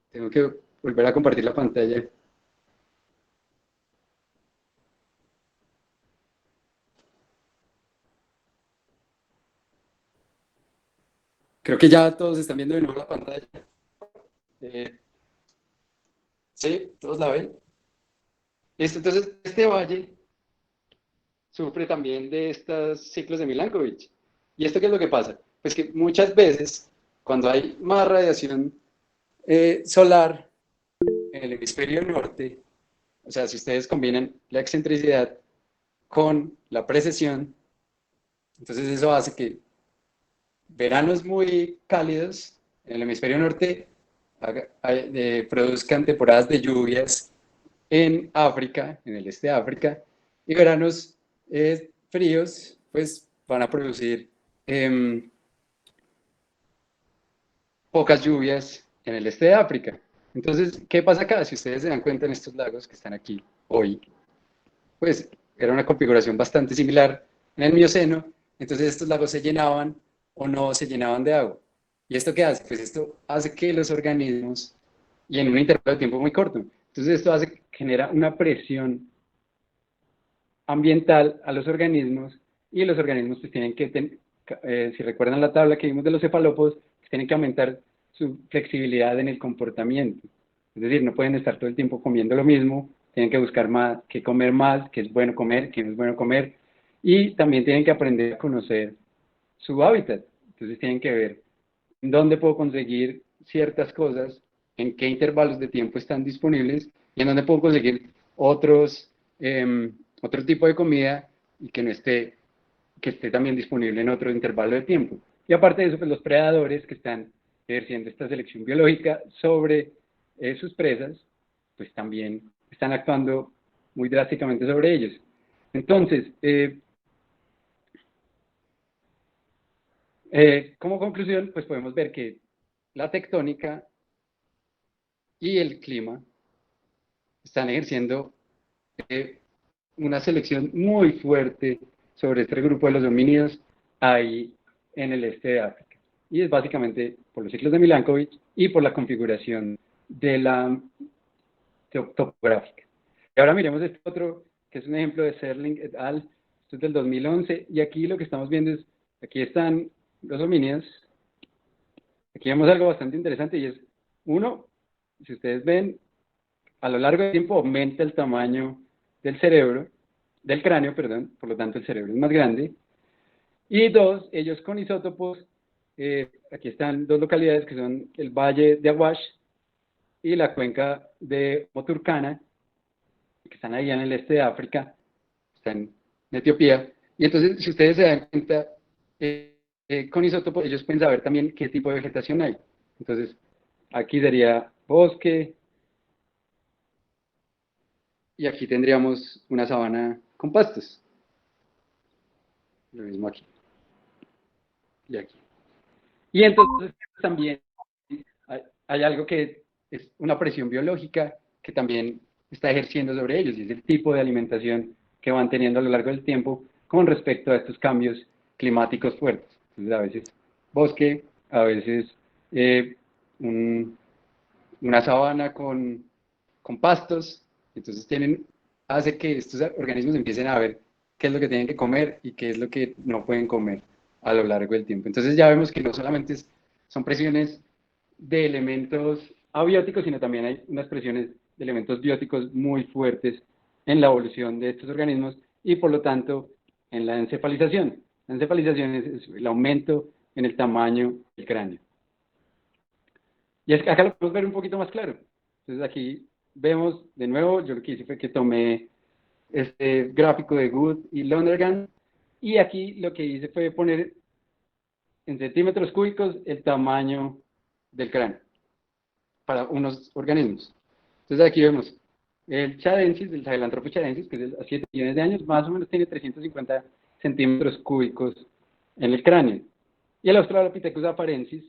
tengo que volver a compartir la pantalla. Creo que ya todos están viendo de nuevo la pantalla. ¿Sí? ¿Todos la ven? Listo, entonces este valle sufre también de estos ciclos de Milankovitch. ¿Y esto qué es lo que pasa? Pues que muchas veces, cuando hay más radiación solar en el hemisferio norte, o sea, si ustedes combinan la excentricidad con la precesión, entonces eso hace que veranos muy cálidos en el hemisferio norte produzcan temporadas de lluvias en África, en el este de África, y veranos fríos, pues van a producir pocas lluvias en el este de África. Entonces, ¿qué pasa acá? Si ustedes se dan cuenta en estos lagos que están aquí hoy, pues era una configuración bastante similar en el Mioceno, entonces estos lagos se llenaban o no se llenaban de agua. ¿Y esto qué hace? Pues esto hace que los organismos, y en un intervalo de tiempo muy corto, entonces esto genera una presión ambiental a los organismos, y los organismos pues tienen que, si recuerdan la tabla que vimos de los cefalópodos, pues tienen que aumentar su flexibilidad en el comportamiento. Es decir, no pueden estar todo el tiempo comiendo lo mismo, tienen que buscar más, qué comer más, qué es bueno comer, qué no es bueno comer, y también tienen que aprender a conocer su hábitat. Entonces tienen que ver en dónde puedo conseguir ciertas cosas, en qué intervalos de tiempo están disponibles y en dónde puedo conseguir otro tipo de comida y que esté también disponible en otro intervalo de tiempo. Y aparte de eso, pues los predadores que están ejerciendo esta selección biológica sobre sus presas, pues también están actuando muy drásticamente sobre ellos. Entonces, como conclusión, pues podemos ver que la tectónica y el clima están ejerciendo una selección muy fuerte sobre este grupo de los homínidos ahí en el este de África. Y es básicamente por los ciclos de Milankovitch y por la configuración de la topográfica. Y ahora miremos este otro, que es un ejemplo de Serling et al. Esto es del 2011, y aquí lo que estamos viendo es, aquí están los homínidos. Aquí vemos algo bastante interesante, y es, uno, si ustedes ven, a lo largo del tiempo aumenta el tamaño del cerebro, del cráneo, perdón, por lo tanto el cerebro es más grande. Y dos, ellos con isótopos, aquí están dos localidades que son el Valle de Awash y la cuenca de Moturkana, que están ahí en el este de África, están en Etiopía. Y entonces, si ustedes se dan cuenta, con isótopos ellos pueden saber también qué tipo de vegetación hay. Entonces, aquí sería bosque, y aquí tendríamos una sabana con pastos. Lo mismo aquí y aquí. Y entonces también hay algo que es una presión biológica que también está ejerciendo sobre ellos, y es el tipo de alimentación que van teniendo a lo largo del tiempo con respecto a estos cambios climáticos fuertes. Entonces, a veces bosque, a veces eh, un, una sabana con pastos. Entonces hace que estos organismos empiecen a ver qué es lo que tienen que comer y qué es lo que no pueden comer a lo largo del tiempo. Entonces ya vemos que no solamente son presiones de elementos abióticos, sino también hay unas presiones de elementos bióticos muy fuertes en la evolución de estos organismos, y por lo tanto en la encefalización. La encefalización es el aumento en el tamaño del cráneo. Y es que acá lo podemos ver un poquito más claro. Entonces aquí vemos, de nuevo, yo lo que hice fue que tomé este gráfico de Good y Lonergan, y aquí lo que hice fue poner en centímetros cúbicos el tamaño del cráneo para unos organismos. Entonces aquí vemos el chadensis, el Sahelanthropus chadensis, que es de 7 millones de años, más o menos tiene 350 centímetros cúbicos en el cráneo. Y el Australopithecus afarensis,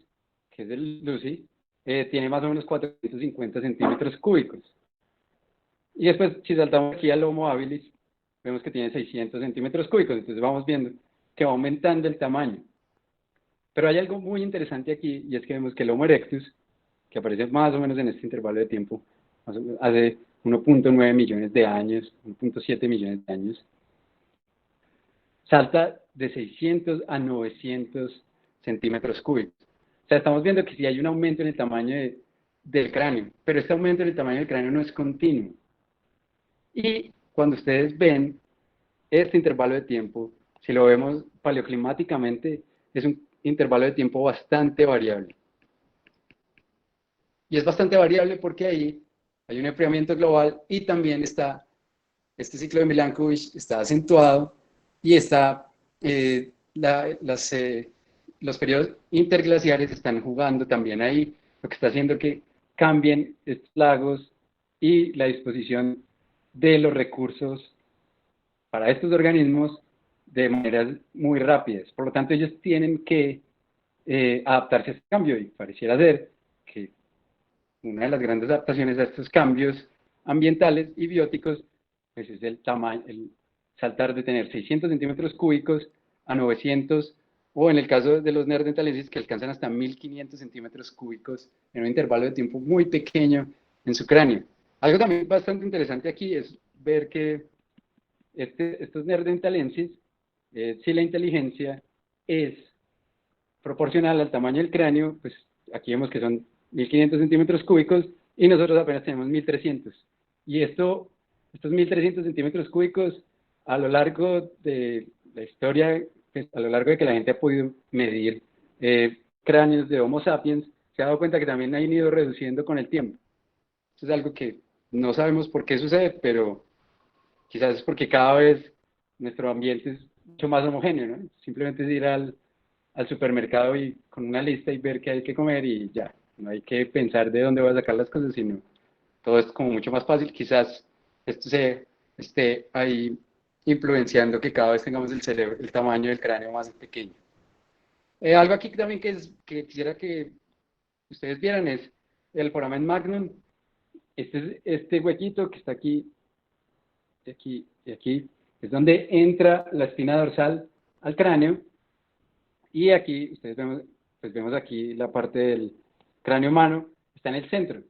que es el Lucy, tiene más o menos 450 centímetros cúbicos. Y después, si saltamos aquí al Homo habilis, vemos que tiene 600 centímetros cúbicos. Entonces vamos viendo que va aumentando el tamaño. Pero hay algo muy interesante aquí, y es que vemos que el Homo erectus, que aparece más o menos en este intervalo de tiempo, hace 1.9 millones de años, 1.7 millones de años, salta de 600 a 900 centímetros cúbicos. O sea, estamos viendo que sí hay un aumento en el tamaño del cráneo, pero este aumento en el tamaño del cráneo no es continuo. Y cuando ustedes ven este intervalo de tiempo, si lo vemos paleoclimáticamente, es un intervalo de tiempo bastante variable. Y es bastante variable porque ahí hay un enfriamiento global, y también está este ciclo de Milankovitch está acentuado, y está, los periodos interglaciares están jugando también ahí, lo que está haciendo que cambien estos lagos y la disposición de los recursos para estos organismos de maneras muy rápidas. Por lo tanto, ellos tienen que adaptarse a este cambio, y pareciera ser que una de las grandes adaptaciones a estos cambios ambientales y bióticos pues es el tamaño, el saltar de tener 600 centímetros cúbicos a 900, o en el caso de los neandertales que alcanzan hasta 1500 centímetros cúbicos en un intervalo de tiempo muy pequeño en su cráneo. Algo también bastante interesante aquí es ver que estos neandertalenses, si la inteligencia es proporcional al tamaño del cráneo, pues aquí vemos que son 1500 centímetros cúbicos y nosotros apenas tenemos 1300. Y estos 1300 centímetros cúbicos, a lo largo de la historia, pues, a lo largo de que la gente ha podido medir cráneos de Homo sapiens, se ha dado cuenta que también han ido reduciendo con el tiempo. Eso es algo que no sabemos por qué sucede, pero quizás es porque cada vez nuestro ambiente es mucho más homogéneo, ¿no? Simplemente es ir al supermercado y con una lista y ver qué hay que comer y ya. No hay que pensar de dónde voy a sacar las cosas, sino todo es como mucho más fácil. Quizás esto se esté ahí influenciando que cada vez tengamos el cerebro, el tamaño del cráneo más pequeño. Algo aquí también que quisiera que ustedes vieran es el foramen magnum. Este huequito que está aquí, y aquí, es donde entra la espina dorsal al cráneo. Y aquí, ustedes vemos, pues vemos aquí la parte del cráneo humano, está en el centro.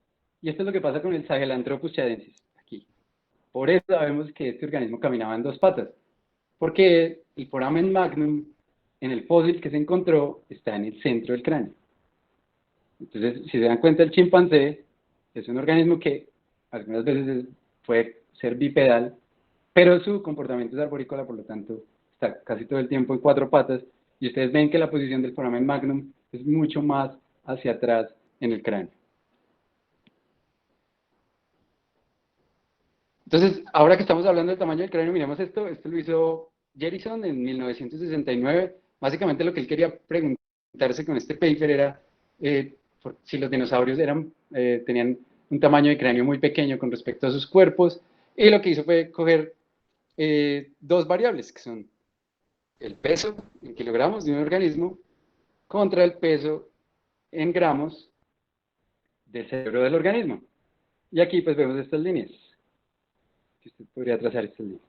Y esto es lo que pasa con el Sahelanthropus chadensis, aquí. Por eso sabemos que este organismo caminaba en dos patas, porque el foramen magnum, en el fósil que se encontró, está en el centro del cráneo. Entonces, si se dan cuenta, el chimpancé es un organismo que algunas veces puede ser bipedal, pero su comportamiento es arborícola, por lo tanto, está casi todo el tiempo en cuatro patas, y ustedes ven que la posición del foramen magnum es mucho más hacia atrás en el cráneo. Entonces, ahora que estamos hablando del tamaño del cráneo, miremos esto lo hizo Jerison en 1969. Básicamente lo que él quería preguntarse con este paper era si los dinosaurios tenían un tamaño de cráneo muy pequeño con respecto a sus cuerpos, y lo que hizo fue coger dos variables, que son el peso en kilogramos de un organismo contra el peso en gramos del cerebro del organismo. Y aquí pues vemos estas líneas. Usted podría trazar estas líneas.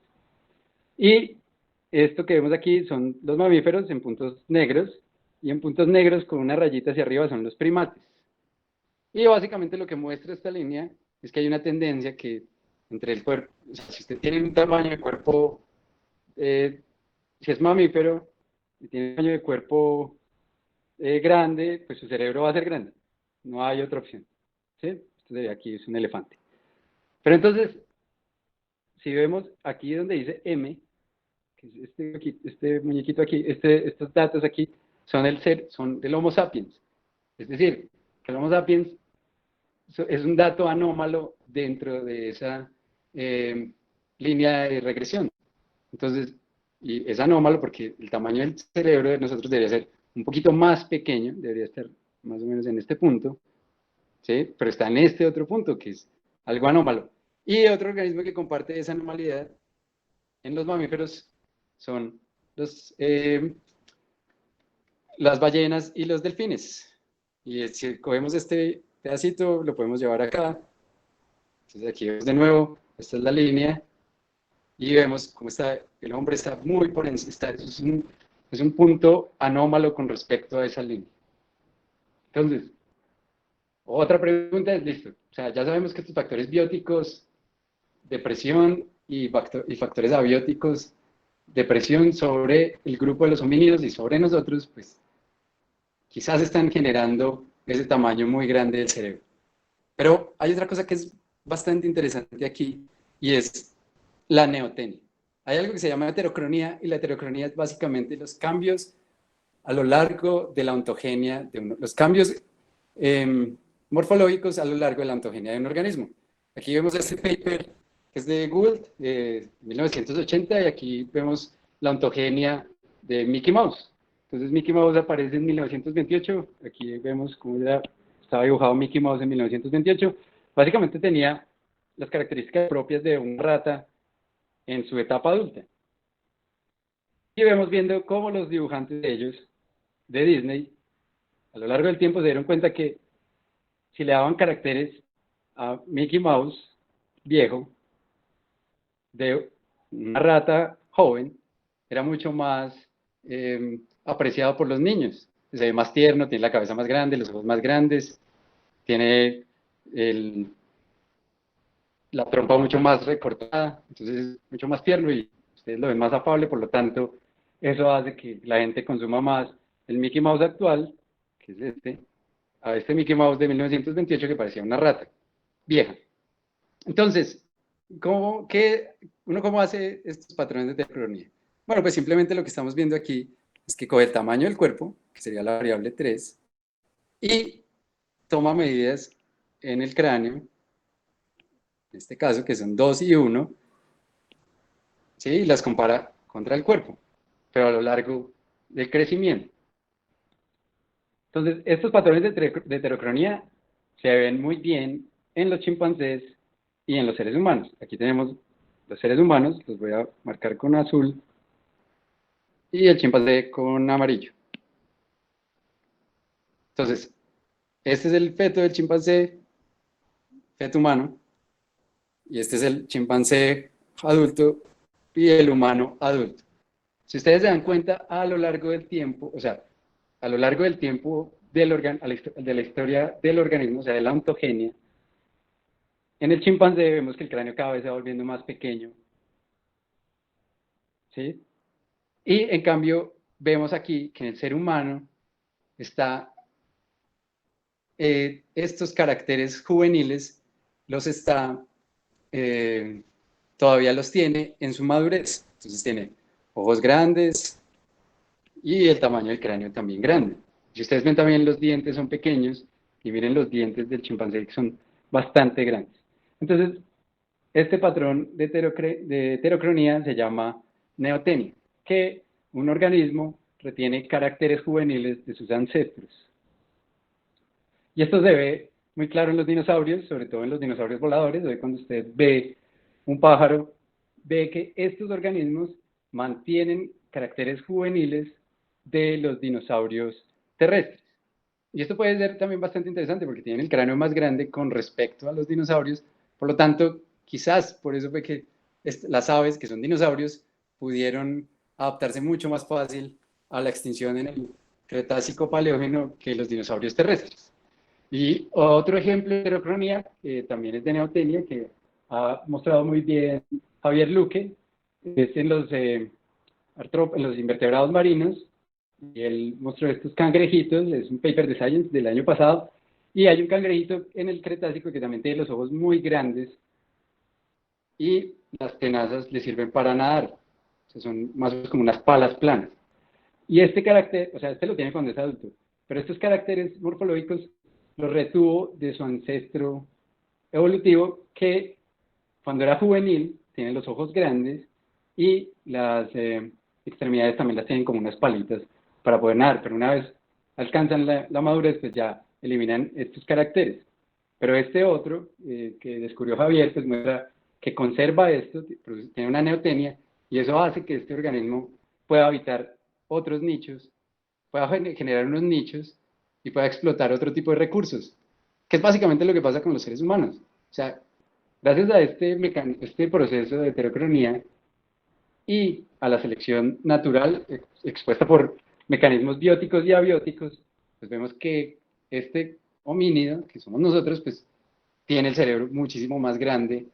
Y esto que vemos aquí son los mamíferos en puntos negros, y en puntos negros con una rayita hacia arriba son los primates. Y básicamente lo que muestra esta línea es que hay una tendencia que entre el cuerpo, o sea, si usted tiene un tamaño de cuerpo, si es mamífero y tiene un tamaño de cuerpo grande, pues su cerebro va a ser grande. No hay otra opción. ¿Sí? Esto sería aquí es un elefante. Pero entonces, si vemos aquí donde dice M, que es este muñequito aquí, estos datos aquí son del Homo sapiens. Es decir, que el Homo sapiens es un dato anómalo dentro de esa línea de regresión. Entonces, y es anómalo porque el tamaño del cerebro de nosotros debería ser un poquito más pequeño, debería estar más o menos en este punto, ¿sí? Pero está en este otro punto, que es algo anómalo. Y otro organismo que comparte esa anomalidad en los mamíferos son las ballenas y los delfines. Y si cogemos este pedacito, lo podemos llevar acá. Entonces aquí vemos de nuevo, esta es la línea, y vemos cómo está, el hombre está muy por encima, es un punto anómalo con respecto a esa línea. Entonces, otra pregunta es, listo, o sea, ya sabemos que estos factores bióticos de presión y factores abióticos de presión sobre el grupo de los homínidos y sobre nosotros, pues quizás están generando ese tamaño muy grande del cerebro. Pero hay otra cosa que es bastante interesante aquí, y es la neotenia. Hay algo que se llama heterocronía, y la heterocronía es básicamente los cambios a lo largo de la ontogenia, los cambios morfológicos a lo largo de la ontogenia de un organismo. Aquí vemos este paper que es de Gould, de 1980, y aquí vemos la ontogenia de Mickey Mouse. Entonces Mickey Mouse aparece en 1928, aquí vemos cómo era estaba dibujado Mickey Mouse en 1928, básicamente tenía las características propias de una rata en su etapa adulta. Y vemos viendo cómo los dibujantes de ellos, de Disney, a lo largo del tiempo se dieron cuenta que si le daban caracteres a Mickey Mouse viejo, de una rata joven, era mucho más apreciado por los niños. Se ve más tierno, tiene la cabeza más grande, los ojos más grandes, tiene la trompa mucho más recortada, entonces es mucho más tierno y ustedes lo ven más afable, por lo tanto, eso hace que la gente consuma más el Mickey Mouse actual, que es este, a este Mickey Mouse de 1928 que parecía una rata vieja. Entonces, ¿cómo hace estos patrones de heterocronía? Bueno, pues simplemente lo que estamos viendo aquí es que coge el tamaño del cuerpo, que sería la variable 3, y toma medidas en el cráneo, en este caso que son 2 y 1, ¿sí? Y las compara contra el cuerpo, pero a lo largo del crecimiento. Entonces, estos patrones de heterocronía se ven muy bien en los chimpancés y en los seres humanos. Aquí tenemos los seres humanos, los voy a marcar con azul, y el chimpancé con amarillo. Entonces, este es el feto del chimpancé, feto humano, y este es el chimpancé adulto y el humano adulto. Si ustedes se dan cuenta, a lo largo del tiempo, o sea, a lo largo del tiempo de la historia del organismo, o sea, de la ontogenia, en el chimpancé vemos que el cráneo cada vez se va volviendo más pequeño, ¿sí? Y en cambio, vemos aquí que en el ser humano está estos caracteres juveniles, todavía los tiene en su madurez. Entonces tiene ojos grandes y el tamaño del cráneo también grande. Si ustedes ven también los dientes son pequeños y miren los dientes del chimpancé que son bastante grandes. Entonces, este patrón de heterocronía se llama neotenia, que un organismo retiene caracteres juveniles de sus ancestros. Y esto se ve muy claro en los dinosaurios, sobre todo en los dinosaurios voladores. Hoy cuando usted ve un pájaro, ve que estos organismos mantienen caracteres juveniles de los dinosaurios terrestres. Y esto puede ser también bastante interesante porque tienen el cráneo más grande con respecto a los dinosaurios. Por lo tanto, quizás por eso fue que las aves, que son dinosaurios, pudieron adaptarse mucho más fácil a la extinción en el Cretácico Paleógeno que los dinosaurios terrestres. Y otro ejemplo de heterocronía también es de neotenia, que ha mostrado muy bien Javier Luque, es en los invertebrados marinos, y él mostró estos cangrejitos, es un paper de Science del año pasado, y hay un cangrejito en el Cretácico que también tiene los ojos muy grandes, y las tenazas le sirven para nadar, o sea, son más o menos como unas palas planas. Y este carácter, o sea, este lo tiene cuando es adulto, pero estos caracteres morfológicos los retuvo de su ancestro evolutivo que cuando era juvenil tiene los ojos grandes y las extremidades también las tienen como unas palitas para poder nadar, pero una vez alcanzan la madurez pues ya eliminan estos caracteres. Pero este otro que descubrió Javier pues muestra que conserva esto, tiene una neotenia y eso hace que este organismo pueda habitar otros nichos, pueda generar unos nichos y pueda explotar otro tipo de recursos, que es básicamente lo que pasa con los seres humanos. O sea, gracias a este proceso de heterocronía y a la selección natural expuesta por mecanismos bióticos y abióticos, pues vemos que este homínido, que somos nosotros, pues tiene el cerebro muchísimo más grande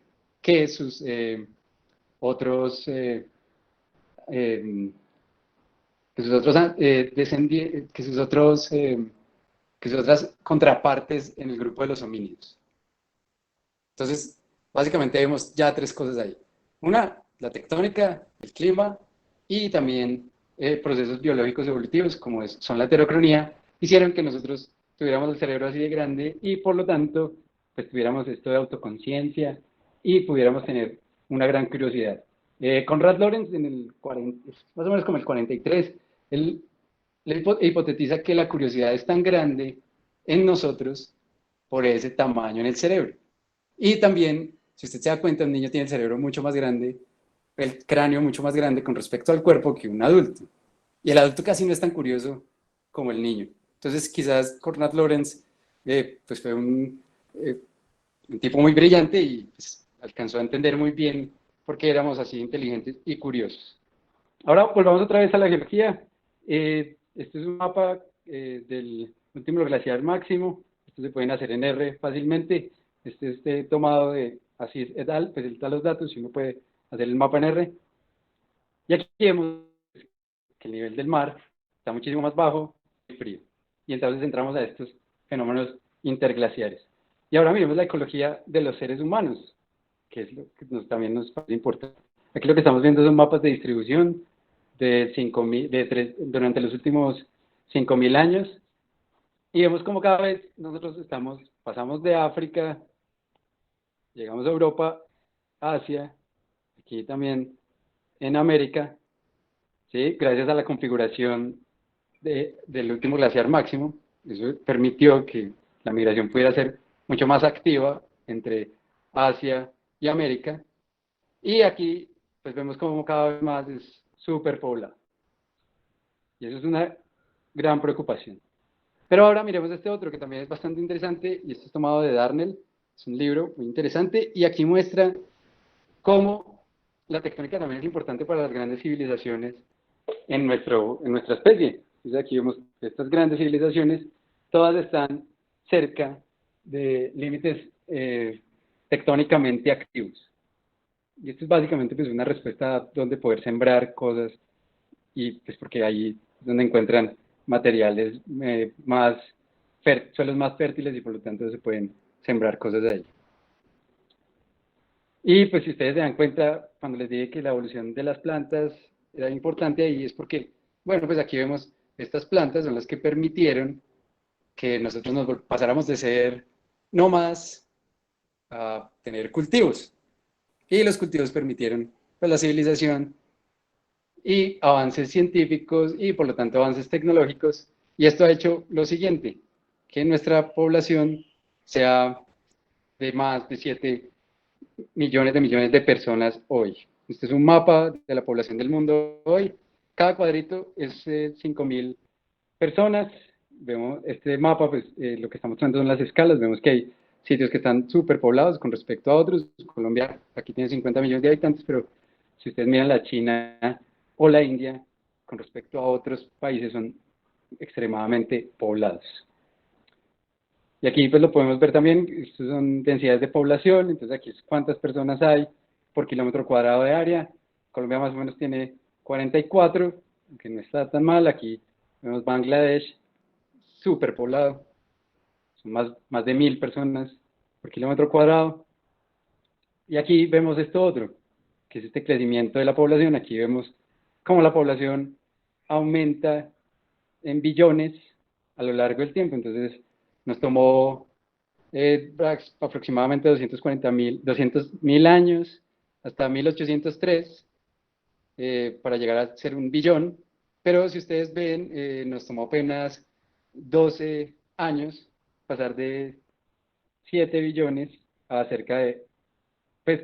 que sus otros que sus otras contrapartes en el grupo de los homínidos. Entonces, básicamente vemos ya tres cosas ahí. Una, la tectónica, el clima y también procesos biológicos evolutivos, como son la heterocronía, hicieron que nosotros tuviéramos el cerebro así de grande y por lo tanto, pues tuviéramos esto de autoconciencia y pudiéramos tener una gran curiosidad. Conrad Lorenz, en el 40, más o menos como el 43, él hipotetiza que la curiosidad es tan grande en nosotros por ese tamaño en el cerebro. Y también, si usted se da cuenta, un niño tiene el cerebro mucho más grande, el cráneo mucho más grande con respecto al cuerpo que un adulto. Y el adulto casi no es tan curioso como el niño. Entonces, quizás Cornat Lorenz pues fue un tipo muy brillante y pues, alcanzó a entender muy bien por qué éramos así inteligentes y curiosos. Ahora volvamos otra vez a la geología. Este es un mapa del último glaciar máximo. Esto se pueden hacer en R fácilmente. Este tomado de Asís et al, pues él da los datos y uno puede hacer el mapa en R. Y aquí vemos que el nivel del mar está muchísimo más bajo y frío. Y entonces entramos a estos fenómenos interglaciares. Y ahora miremos la ecología de los seres humanos, que es lo que también nos parece importante. Aquí lo que estamos viendo son mapas de distribución durante los últimos 5.000 años. Y vemos como cada vez nosotros pasamos de África, llegamos a Europa, Asia, aquí también en América, ¿sí? Gracias a la configuración del último glaciar máximo. Eso permitió que la migración pudiera ser mucho más activa entre Asia y América. Y aquí pues vemos como cada vez más es superpoblado. Y eso es una gran preocupación. Pero ahora miremos este otro que también es bastante interesante, y esto es tomado de Darnell. Es un libro muy interesante y aquí muestra cómo la tectónica también es importante para las grandes civilizaciones en nuestra especie. Entonces aquí vemos que estas grandes civilizaciones, todas están cerca de límites tectónicamente activos. Y esto es básicamente pues, una respuesta a donde poder sembrar cosas, y pues porque ahí es donde encuentran materiales suelos más fértiles y por lo tanto se pueden sembrar cosas de ahí. Y pues si ustedes se dan cuenta, cuando les dije que la evolución de las plantas era importante ahí, es porque, bueno, pues aquí vemos estas plantas son las que permitieron que nosotros nos pasáramos de ser nómadas a tener cultivos. Y los cultivos permitieron pues, la civilización y avances científicos y por lo tanto avances tecnológicos. Y esto ha hecho lo siguiente, que nuestra población sea de más de 7 millones de personas hoy. Este es un mapa de la población del mundo hoy. Cada cuadrito es 5.000 personas. Vemos este mapa, pues lo que estamos mostrando son las escalas. Vemos que hay sitios que están súper poblados con respecto a otros. Colombia aquí tiene 50 millones de habitantes, pero si ustedes miran la China o la India, con respecto a otros países, son extremadamente poblados. Y aquí pues lo podemos ver también, estos son densidades de población, entonces aquí es cuántas personas hay por kilómetro cuadrado de área. Colombia más o menos tiene 44, aunque no está tan mal. Aquí vemos Bangladesh, súper poblado, son más de 1.000 personas por kilómetro cuadrado. Y aquí vemos esto otro, que es este crecimiento de la población. Aquí vemos cómo la población aumenta en billones a lo largo del tiempo. Entonces nos tomó aproximadamente 200.000 años hasta 1803 para llegar a ser 1 billón, pero si ustedes ven, nos tomó apenas 12 años pasar de 7 billones a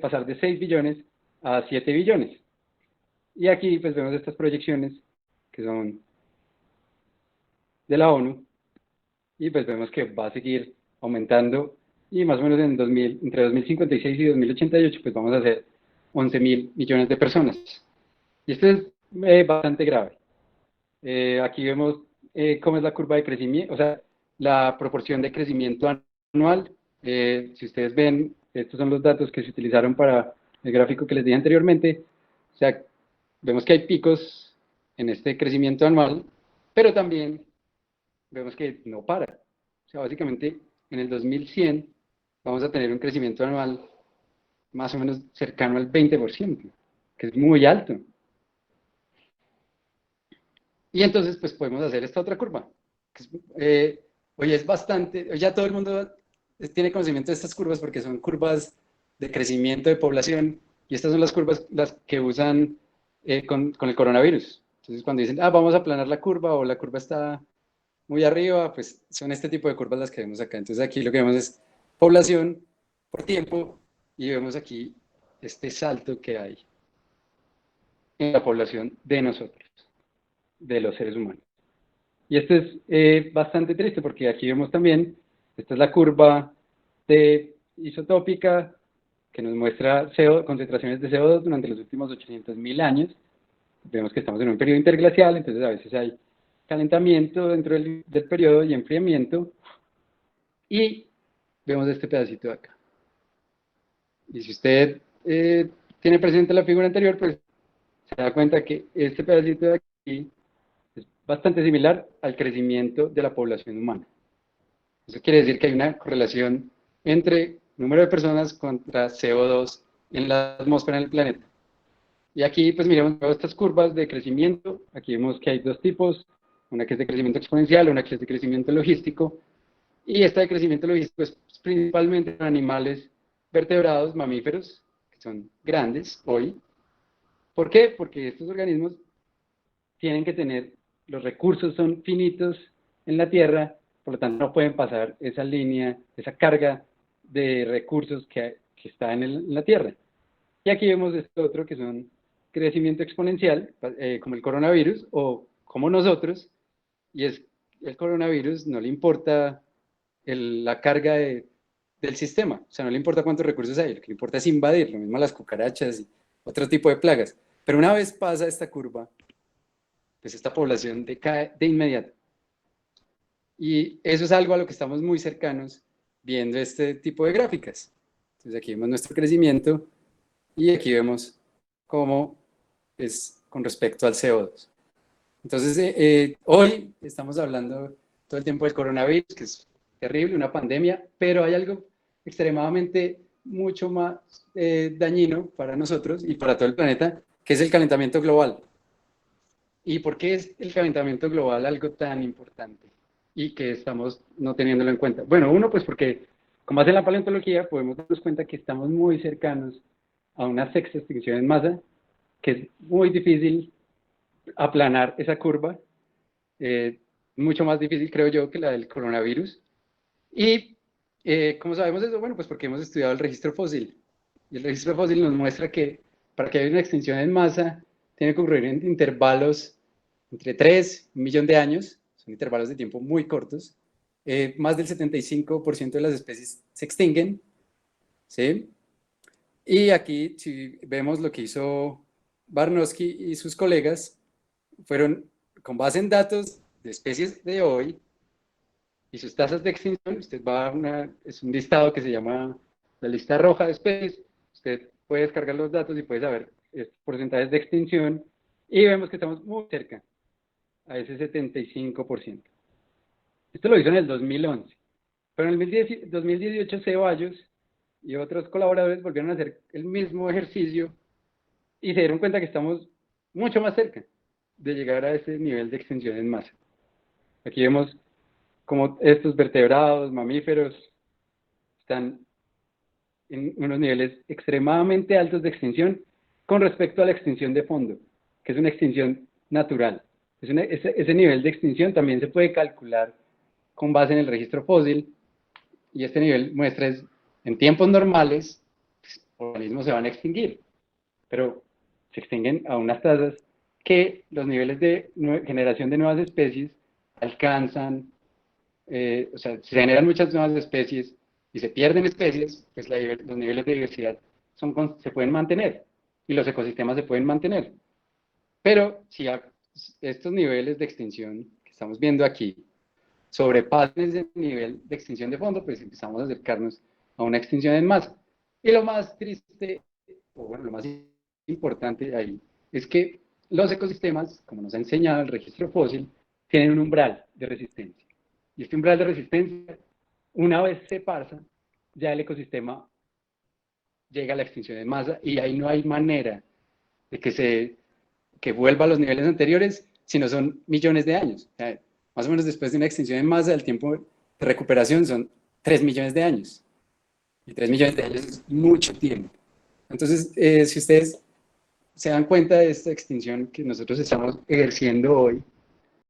pasar de 6 billones a 7 billones. Y aquí pues vemos estas proyecciones que son de la ONU, y pues vemos que va a seguir aumentando, y más o menos entre 2056 y 2088 pues vamos a ser 11.000 millones de personas. Y esto es bastante grave. Aquí vemos cómo es la curva de crecimiento, o sea, la proporción de crecimiento anual. Si ustedes ven, estos son los datos que se utilizaron para el gráfico que les dije anteriormente. O sea, vemos que hay picos en este crecimiento anual, pero también vemos que no para. O sea, básicamente en el 2100 vamos a tener un crecimiento anual más o menos cercano al 20%, que es muy alto. Y entonces, pues podemos hacer esta otra curva. Hoy es bastante, hoy ya todo el mundo tiene conocimiento de estas curvas porque son curvas de crecimiento de población, y estas son las curvas las que usan con el coronavirus. Entonces, cuando dicen, vamos a aplanar la curva o la curva está muy arriba, pues son este tipo de curvas las que vemos acá. Entonces aquí lo que vemos es población por tiempo y vemos aquí este salto que hay en la población de nosotros, de los seres humanos. Y esto es bastante triste porque aquí vemos también, esta es la curva de isotópica que nos muestra concentraciones de CO2 durante los últimos 800.000 años. Vemos que estamos en un periodo interglacial, entonces a veces hay calentamiento dentro del periodo y enfriamiento. Y vemos este pedacito de acá. Y si usted tiene presente la figura anterior, pues se da cuenta que este pedacito de aquí es bastante similar al crecimiento de la población humana. Eso quiere decir que hay una correlación entre número de personas contra CO2 en la atmósfera del planeta. Y aquí, pues miremos todas estas curvas de crecimiento. Aquí vemos que hay dos tipos, una que es de crecimiento exponencial, una que es de crecimiento logístico. Y esta de crecimiento logístico es principalmente en animales vertebrados, mamíferos, que son grandes hoy. ¿Por qué? Porque estos organismos tienen que tener, los recursos son finitos en la Tierra, por lo tanto no pueden pasar esa línea, esa carga de recursos que está en la Tierra. Y aquí vemos esto otro que son crecimiento exponencial, como el coronavirus, o como nosotros, y es el coronavirus no le importa la carga del sistema, o sea, no le importa cuántos recursos hay, lo que le importa es invadir, lo mismo las cucarachas y otro tipo de plagas. Pero una vez pasa esta curva, pues esta población decae de inmediato. Y eso es algo a lo que estamos muy cercanos viendo este tipo de gráficas. Entonces aquí vemos nuestro crecimiento y aquí vemos cómo es con respecto al CO2. Entonces, hoy estamos hablando todo el tiempo del coronavirus, que es terrible, una pandemia, pero hay algo extremadamente mucho más dañino para nosotros y para todo el planeta, que es el calentamiento global. ¿Y por qué es el calentamiento global algo tan importante y que estamos no teniéndolo en cuenta? Bueno, uno, pues porque, como hace la paleontología, podemos darnos cuenta que estamos muy cercanos a una sexta extinción en masa, que es muy difícil aplanar esa curva, mucho más difícil, creo yo, que la del coronavirus. Y, ¿cómo sabemos eso? Bueno, pues porque hemos estudiado el registro fósil. Y el registro fósil nos muestra que para que haya una extinción en masa, tiene que ocurrir en intervalos entre 3 y 1 millón de años, son intervalos de tiempo muy cortos. Más del 75% de las especies se extinguen, ¿sí? Y aquí, si vemos lo que hizo Barnowski y sus colegas, fueron con base en datos de especies de hoy y sus tasas de extinción. Usted va a es un listado que se llama la lista roja de especies. Usted puede descargar los datos y puede saber porcentajes de extinción y vemos que estamos muy cerca a ese 75%. Esto lo hizo en el 2011, pero en el 2018 Ceballos y otros colaboradores volvieron a hacer el mismo ejercicio y se dieron cuenta que estamos mucho más cerca de llegar a ese nivel de extinción en masa. Aquí vemos cómo estos vertebrados, mamíferos, están en unos niveles extremadamente altos de extinción con respecto a la extinción de fondo, que es una extinción natural. Ese nivel de extinción también se puede calcular con base en el registro fósil, y este nivel muestra es, en tiempos normales, los organismos se van a extinguir, pero se extinguen a unas tasas que los niveles de generación de nuevas especies alcanzan, o sea, se generan muchas nuevas especies y se pierden especies, pues los niveles de diversidad se pueden mantener y los ecosistemas se pueden mantener. Pero si estos niveles de extinción que estamos viendo aquí sobrepasan ese nivel de extinción de fondo, pues empezamos a acercarnos a una extinción en masa. Y lo más triste, o bueno, lo más importante ahí, es que los ecosistemas, como nos ha enseñado el registro fósil, tienen un umbral de resistencia. Y este umbral de resistencia, una vez se pasa, ya el ecosistema llega a la extinción en masa y ahí no hay manera de que vuelva a los niveles anteriores, sino son millones de años. O sea, más o menos después de una extinción en masa, el tiempo de recuperación son 3 millones de años. Y 3 millones de años es mucho tiempo. Entonces, si ustedes se dan cuenta de esta extinción que nosotros estamos ejerciendo hoy,